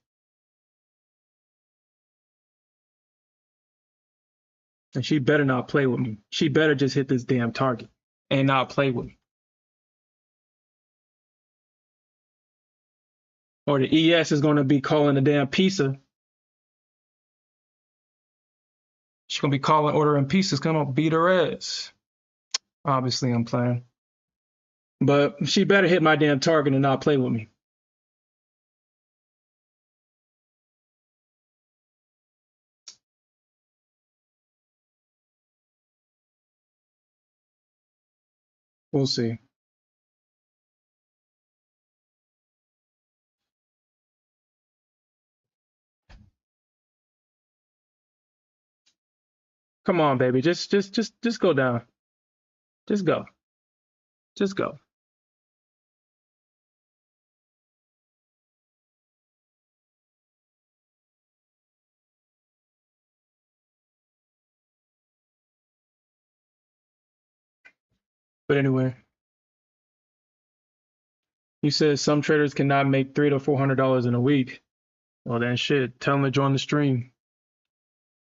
[SPEAKER 1] And she better not play with me. She better just hit this damn target and not play with me. Or the ES is going to be calling the damn pizza. She's going to be calling ordering pizzas. Come on, beat her ass. Obviously, I'm playing. But she better hit my damn target and not play with me. We'll see. Come on, baby. Just go down. Just go. Just go. But anyway, you said some traders cannot make $300 to $400 in a week. Well, then shit. Tell them to join the stream.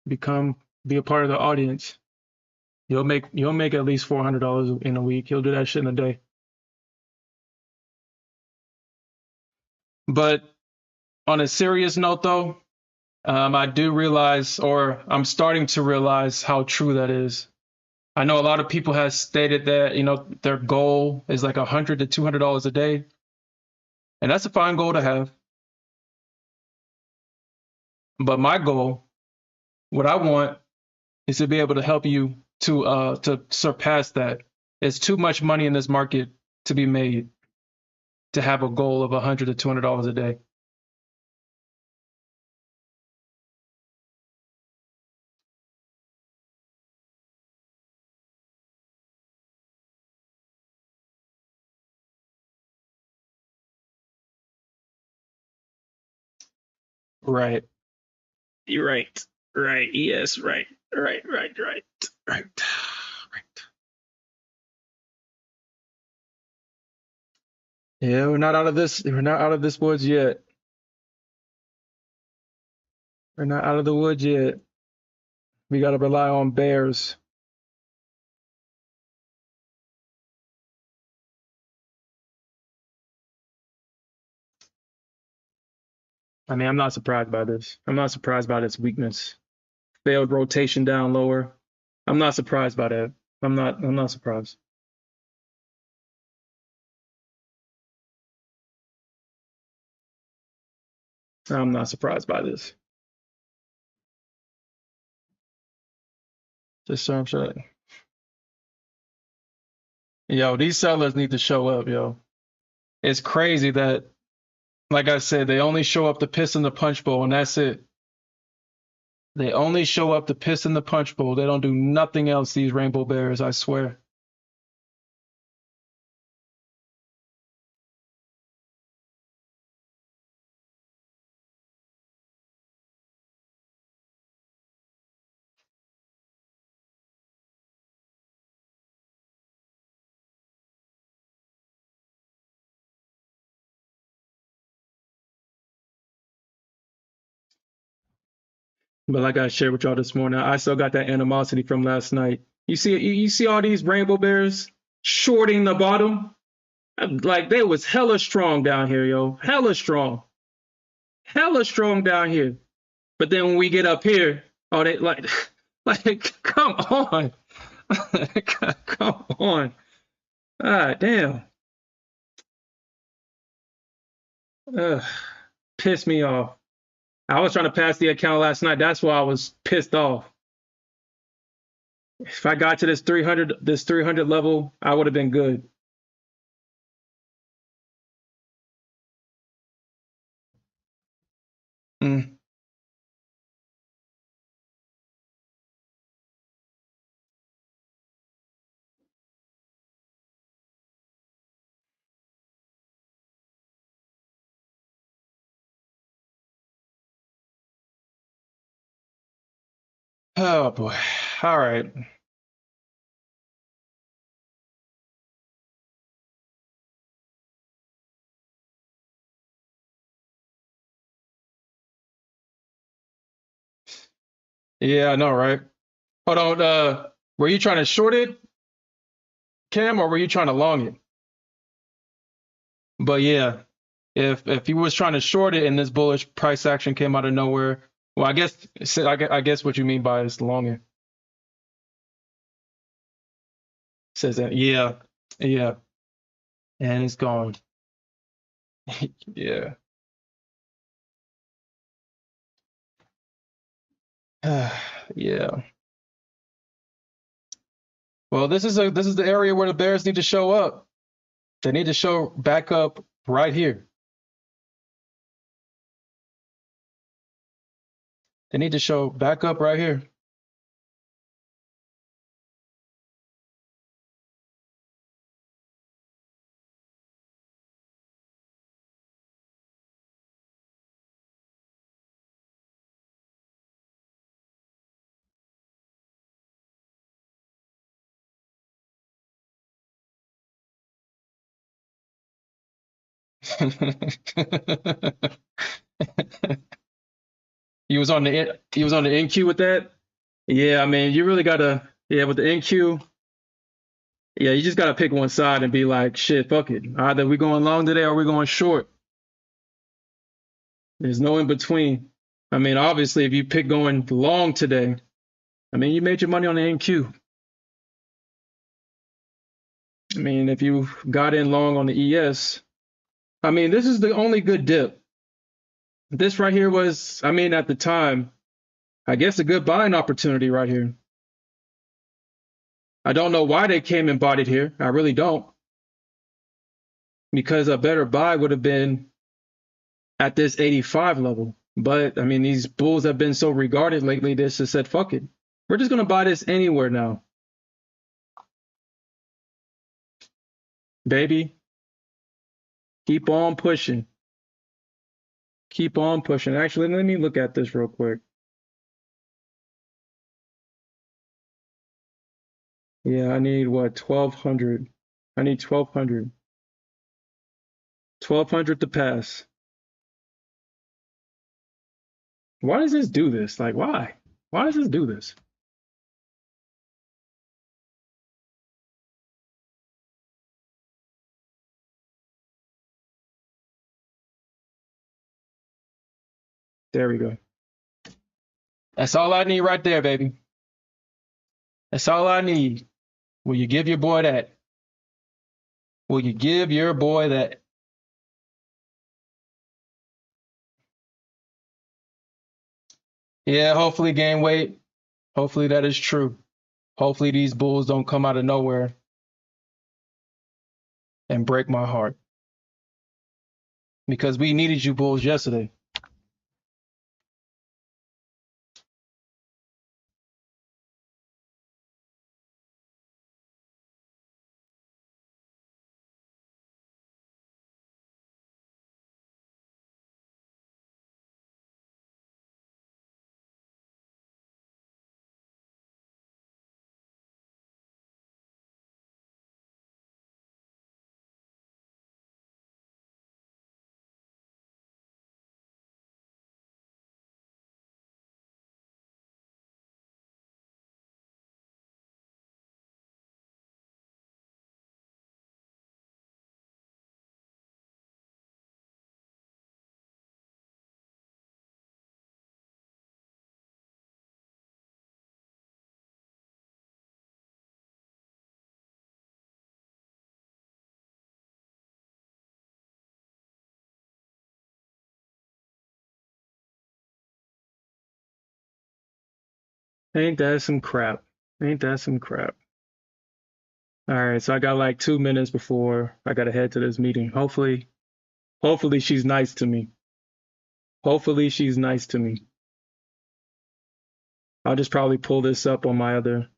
[SPEAKER 1] Be a part of the audience. You'll make at least $400 in a week. You'll do that shit in a day. But on a serious note, though, I do realize, or I'm starting to realize, how true that is. I know a lot of people have stated that their goal is like $100 to $200 a day, and that's a fine goal to have. But my goal, what I want, is to be able to help you to surpass that. There's too much money in this market to be made to have a goal of $100 to $200 a day. Right. You're right. Right. Yes. Right. Right. Right. Right. Right. Right. Yeah, we're not out of this. We're not out of this woods yet. We're not out of the woods yet. We got to rely on bears. I mean, I'm not surprised by this. I'm not surprised by this weakness. Failed rotation down lower. I'm not surprised by that. I'm not surprised. I'm not surprised by this. Just so I'm sure. Yo, these sellers need to show up, yo. It's crazy that, like I said, they only show up to piss in the punch bowl, and that's it. They only show up to piss in the punch bowl. They don't do nothing else, these rainbow bears, I swear. But like I shared with y'all this morning, I still got that animosity from last night. You see all these rainbow bears shorting the bottom? Like they was hella strong down here, yo. Hella strong. Hella strong down here. But then when we get up here, oh they like like come on. Come on. Ah damn. Ugh, pissed me off. I was trying to pass the account last night. That's why I was pissed off. If I got to this 300 level, I would have been good. Mm. Oh boy. All right. Yeah, I know, right? Hold on. Were you trying to short it, Cam, or were you trying to long it? But yeah, if he was trying to short it and this bullish price action came out of nowhere, well, I guess what you mean by is long it. Says that. Yeah, yeah, and it's gone. Yeah. Yeah. Well, this is the area where the Bears need to show up. They need to show back up right here. They need to show back up right here. He was on the NQ with that. Yeah, I mean, you really gotta with the NQ. Yeah, you just gotta pick one side and be like, shit, fuck it. Either we going long today or we going short. There's no in between. I mean, obviously, if you pick going long today, I mean, you made your money on the NQ. I mean, if you got in long on the ES, I mean, this is the only good dip. This right here was, I mean, at the time, I guess a good buying opportunity right here. I don't know why they came and bought it here. I really don't. Because a better buy would have been at this 85 level. But I mean, these bulls have been so regarded lately, they just said, fuck it. We're just going to buy this anywhere now. Baby, keep on pushing. Keep on pushing. Actually, let me look at this real quick. Yeah, I need what? 1200. I need 1200. 1200 to pass. Why does this do this? Like, why? Why does this do this? There we go. That's all I need right there, baby. That's all I need. Will you give your boy that? Will you give your boy that? Yeah, hopefully gain weight. Hopefully that is true. Hopefully these bulls don't come out of nowhere and break my heart. because we needed you bulls yesterday. Ain't that some crap? Ain't that some crap? All right, so I got like 2 minutes before I gotta head to this meeting. Hopefully she's nice to me. Hopefully she's nice to me. I'll just probably pull this up on my other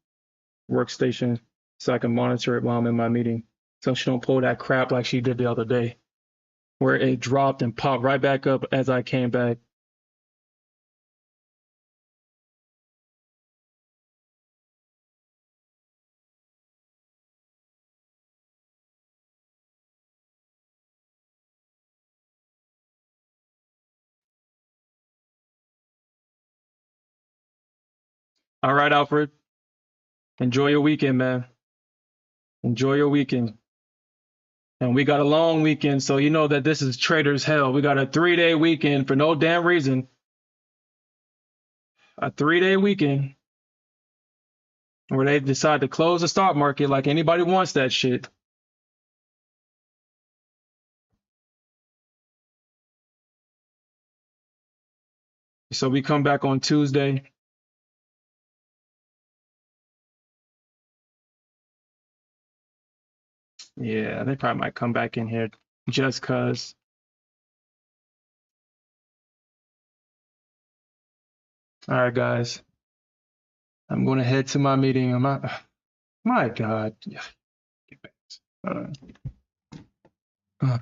[SPEAKER 1] workstation so I can monitor it while I'm in my meeting. So she don't pull that crap like she did the other day, where it dropped and popped right back up as I came back. All right, Alfred. Enjoy your weekend, man. Enjoy your weekend. And we got a long weekend, so you know that this is trader's hell. We got a 3-day weekend for no damn reason. A 3-day weekend where they decide to close the stock market like anybody wants that shit. So we come back on Tuesday. Yeah, they probably might come back in here just cause. All right, guys. I'm going to head to my meeting. My God. Yeah. Get back. Uh,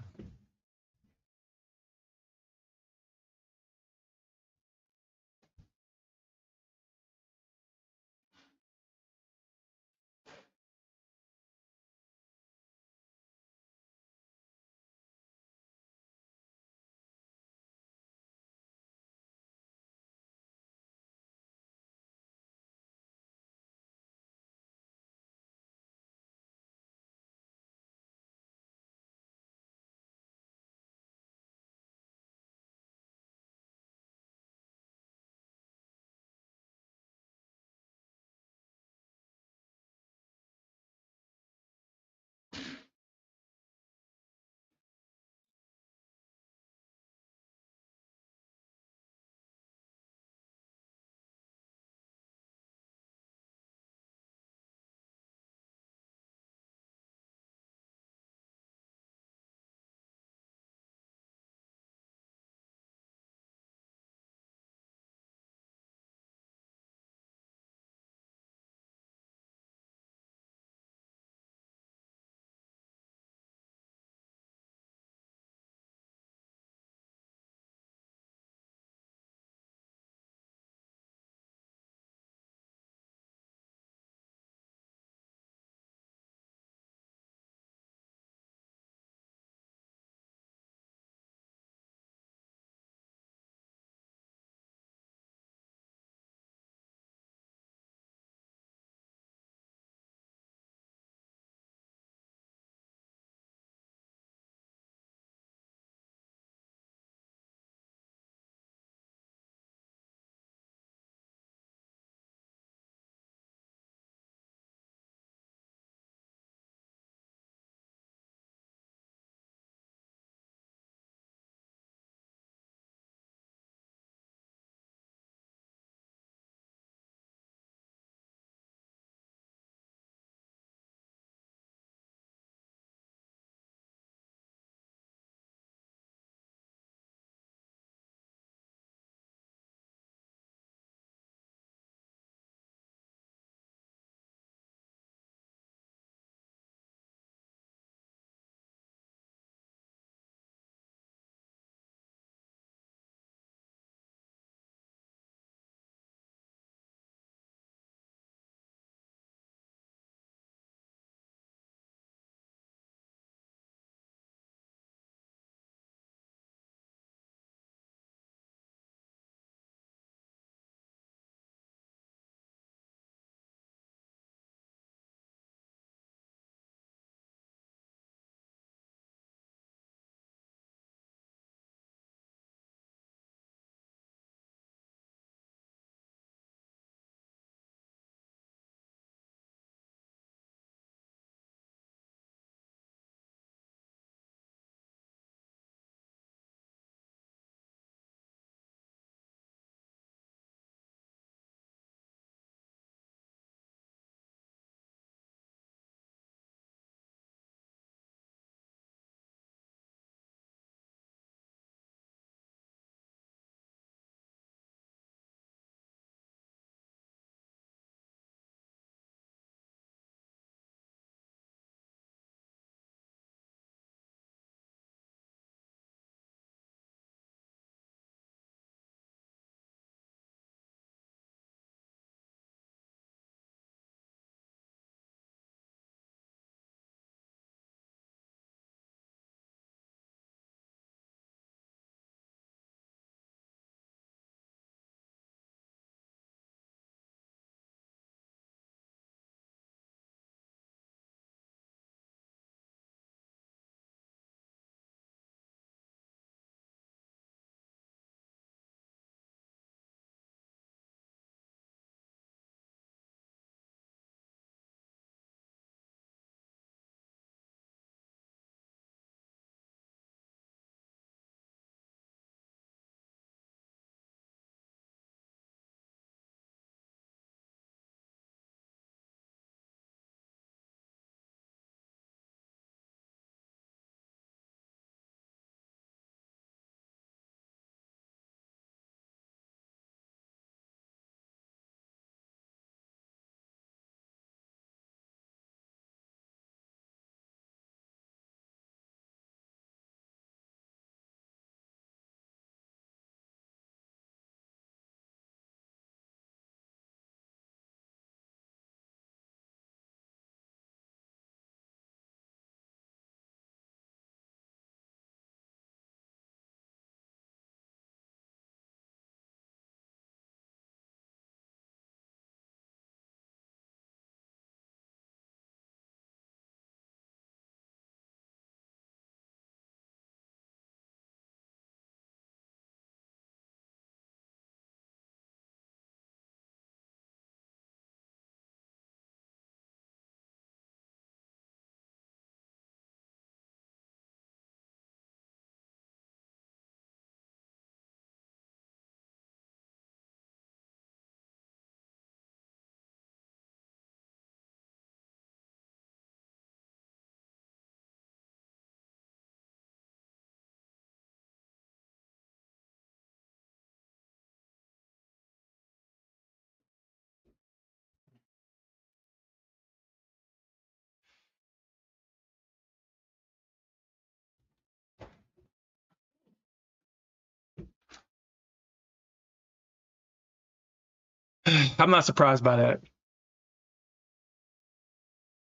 [SPEAKER 1] I'm not surprised by that.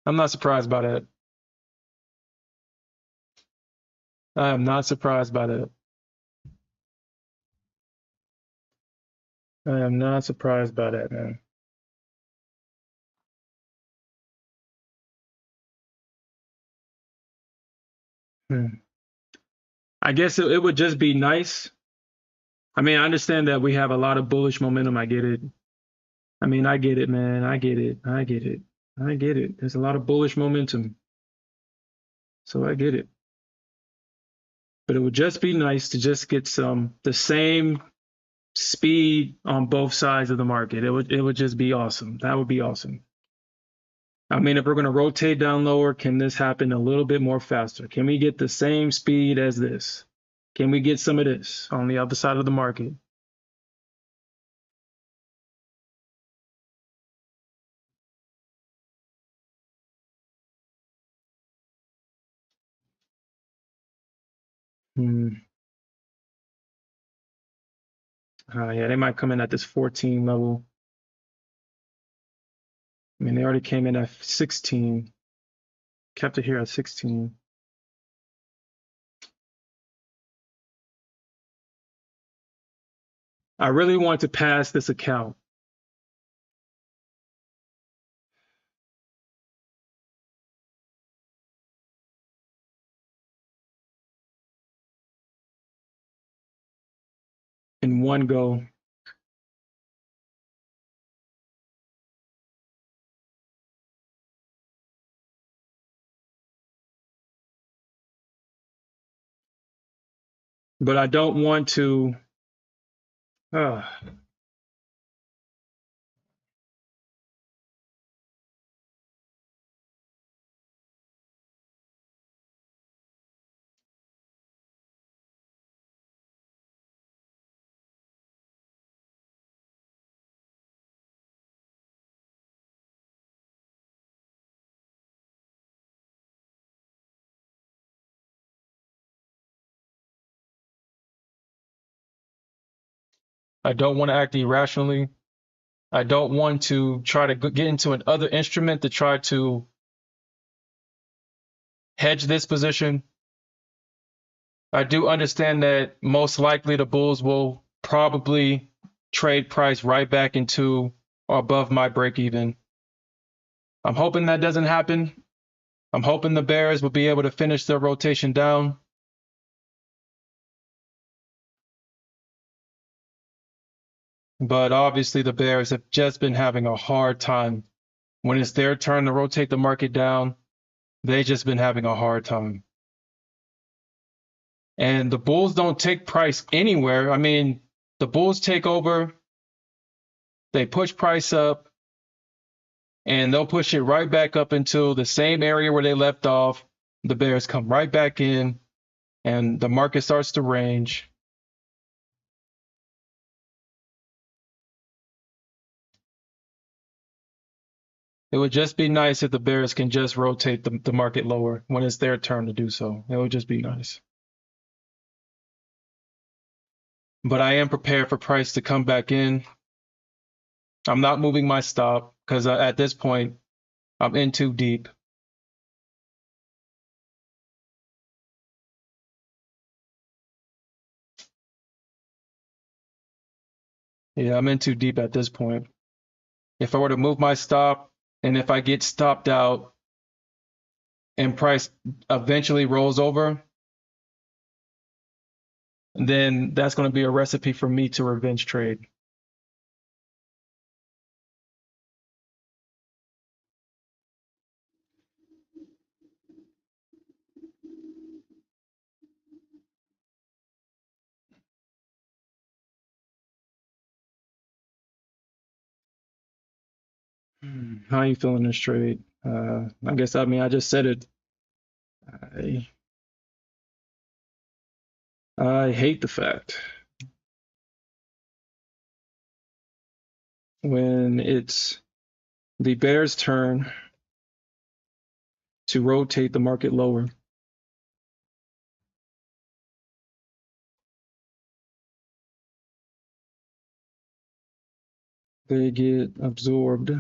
[SPEAKER 1] I'm not surprised by that. I am not surprised by that. I am not surprised by that, man. Hmm. I guess it would just be nice. I mean, I understand that we have a lot of bullish momentum. I get it. I mean, I get it, man. I get it. I get it. I get it. There's a lot of bullish momentum. So I get it. But it would just be nice to just get the same speed on both sides of the market. It would just be awesome. That would be awesome. I mean, if we're going to rotate down lower, can this happen a little bit more faster? Can we get the same speed as this? Can we get some of this on the other side of the market? Hmm. Yeah, they might come in at this 14 level. I mean, they already came in at 16, kept it here at 16. I really want to pass this account. In one go. But I don't want to. Uh, I don't want to act irrationally. I don't want to try to get into another instrument to try to hedge this position. I do understand that most likely the bulls will probably trade price right back into or above my break even. I'm hoping that doesn't happen. I'm hoping the bears will be able to finish their rotation down. But obviously, the bears have just been having a hard time. When it's their turn to rotate the market down, they've just been having a hard time. And the bulls don't take price anywhere. I mean, the bulls take over, they push price up, and they'll push it right back up into the same area where they left off. The bears come right back in, and the market starts to range. It would just be nice if the bears can just rotate the market lower when it's their turn to do so. It would just be nice. But I am prepared for price to come back in. I'm not moving my stop because at this point, I'm in too deep. Yeah, I'm in too deep at this point. If I were to move my stop and if I get stopped out and price eventually rolls over, then that's going to be a recipe for me to revenge trade. How are you feeling this trade? I just said it. I, I hate the fact when it's the bear's turn to rotate the market lower. they get absorbed.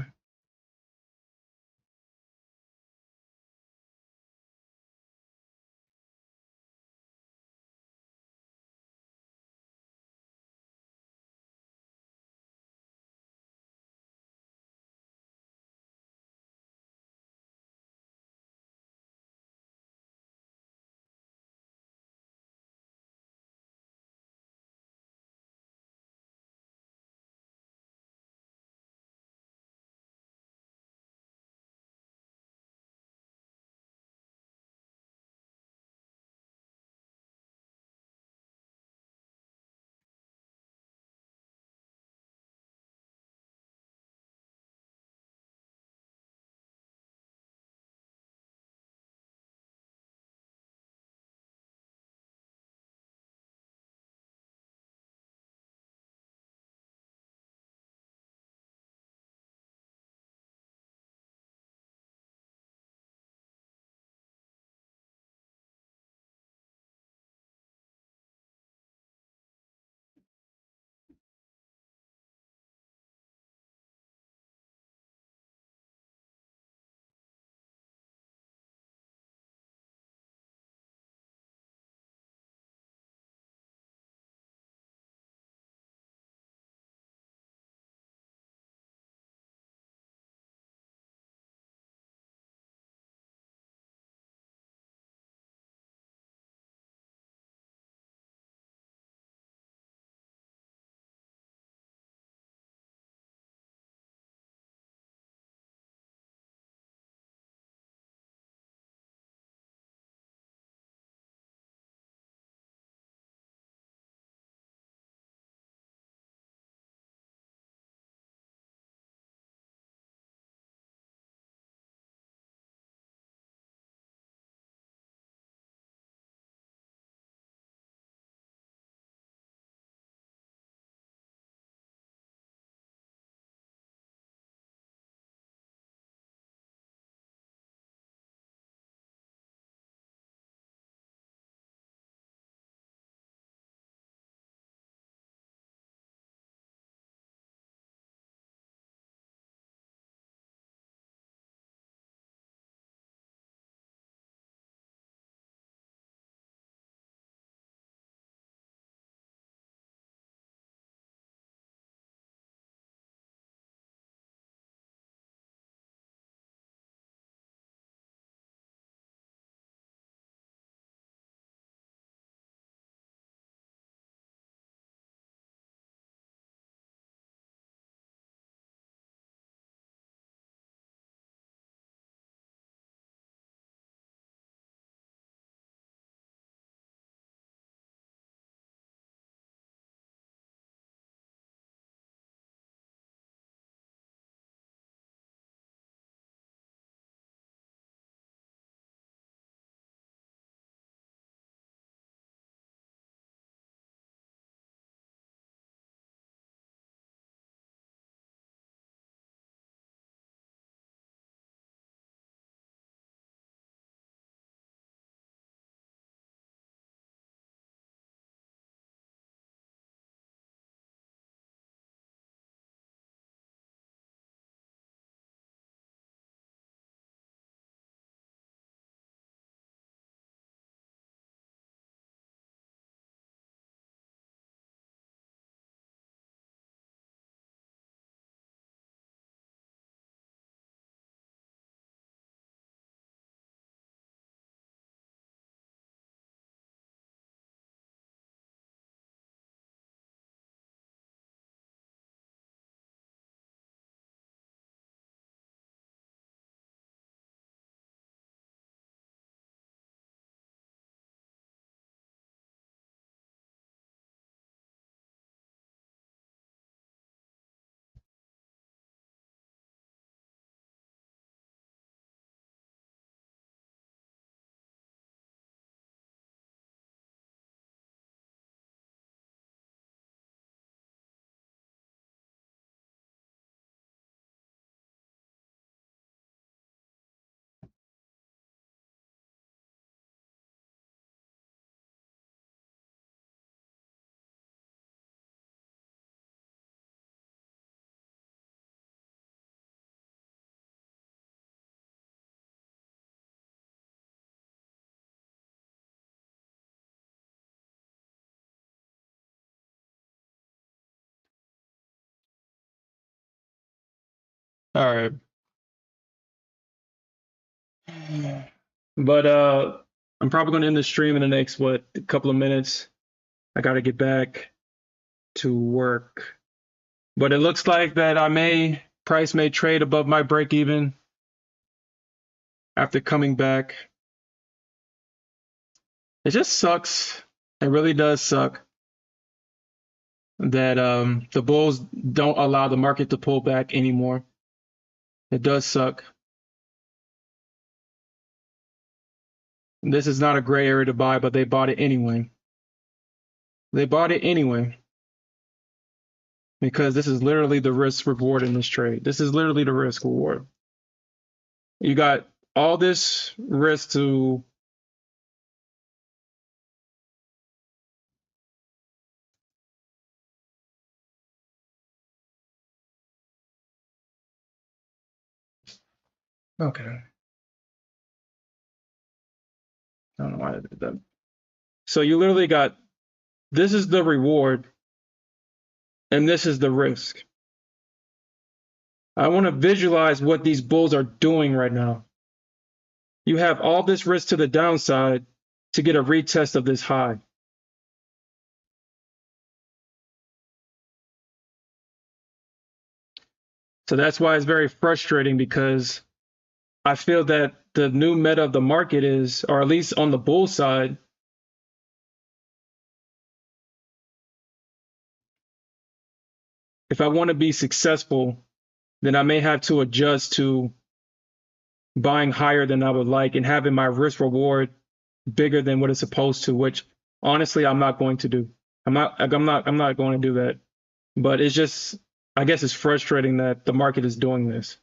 [SPEAKER 1] All right. But I'm probably going to end the stream in the next a couple of minutes. I got to get back to work. But it looks like that price may trade above my break even after coming back. It just sucks. It really does suck that the bulls don't allow the market to pull back anymore. It does suck. This is not a gray area to buy, but they bought it anyway. They bought it anyway because this is literally the risk reward in this trade. This is literally the risk reward. You got all this risk to okay. I don't know why I did that. So you literally got this is the reward and this is the risk. I want to visualize what these bulls are doing right now. You have all this risk to the downside to get a retest of this high. So that's why it's very frustrating, because I feel that the new meta of the market is, or at least on the bull side, if I want to be successful, then I may have to adjust to buying higher than I would like and having my risk reward bigger than what it's supposed to, which honestly I'm not going to do. I'm not going to do that. But it's just, I guess it's frustrating that the market is doing this.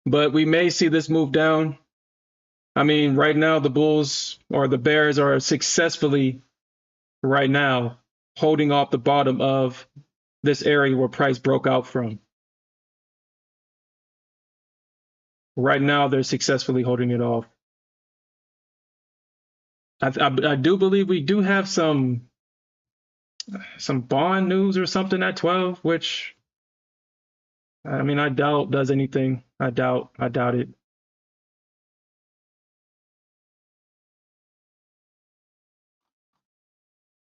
[SPEAKER 1] But we may see this move down. I mean, right now the bulls or the bears are successfully right now holding off the bottom of this area where price broke out from. Right now they're successfully holding it off. I do believe we do have some bond news or something at 12, which I mean, I doubt does anything. I doubt it.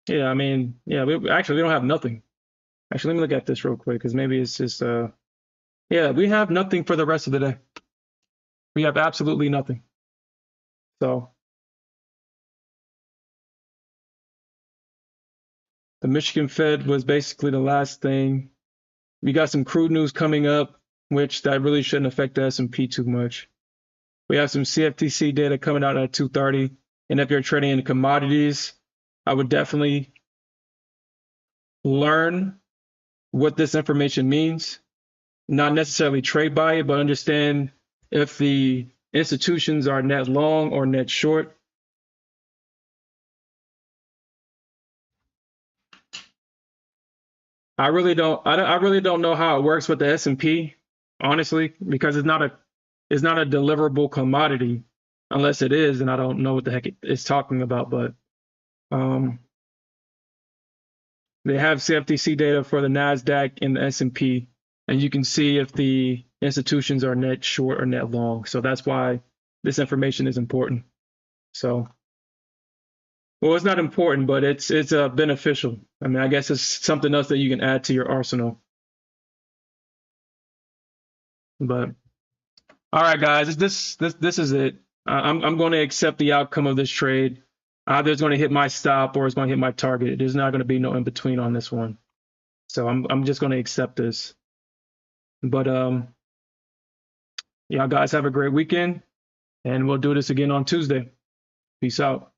[SPEAKER 1] Yeah, I mean, yeah, we don't have nothing. Actually, let me look at this real quick, because maybe it's just yeah, we have nothing for the rest of the day. We have absolutely nothing. So the Michigan Fed was basically the last thing. We got some crude news coming up, which that really shouldn't affect the S&P too much. We have some CFTC data coming out at 2:30. And if you're trading in commodities, I would definitely learn what this information means. Not necessarily trade by it, but understand if the institutions are net long or net short. I really don't know how it works with the S&P, honestly, because it's not a deliverable commodity unless it is, and I don't know what the heck it's talking about. But they have CFTC data for the Nasdaq and the S&P, and you can see if the institutions are net short or net long. So that's why this information is important. So, well, it's not important, but it's beneficial. I mean, I guess it's something else that you can add to your arsenal. But all right, guys, this is it. I'm going to accept the outcome of this trade. Either it's going to hit my stop or it's going to hit my target. There's not going to be no in between on this one. So I'm just going to accept this. But yeah, guys, have a great weekend, and we'll do this again on Tuesday. Peace out.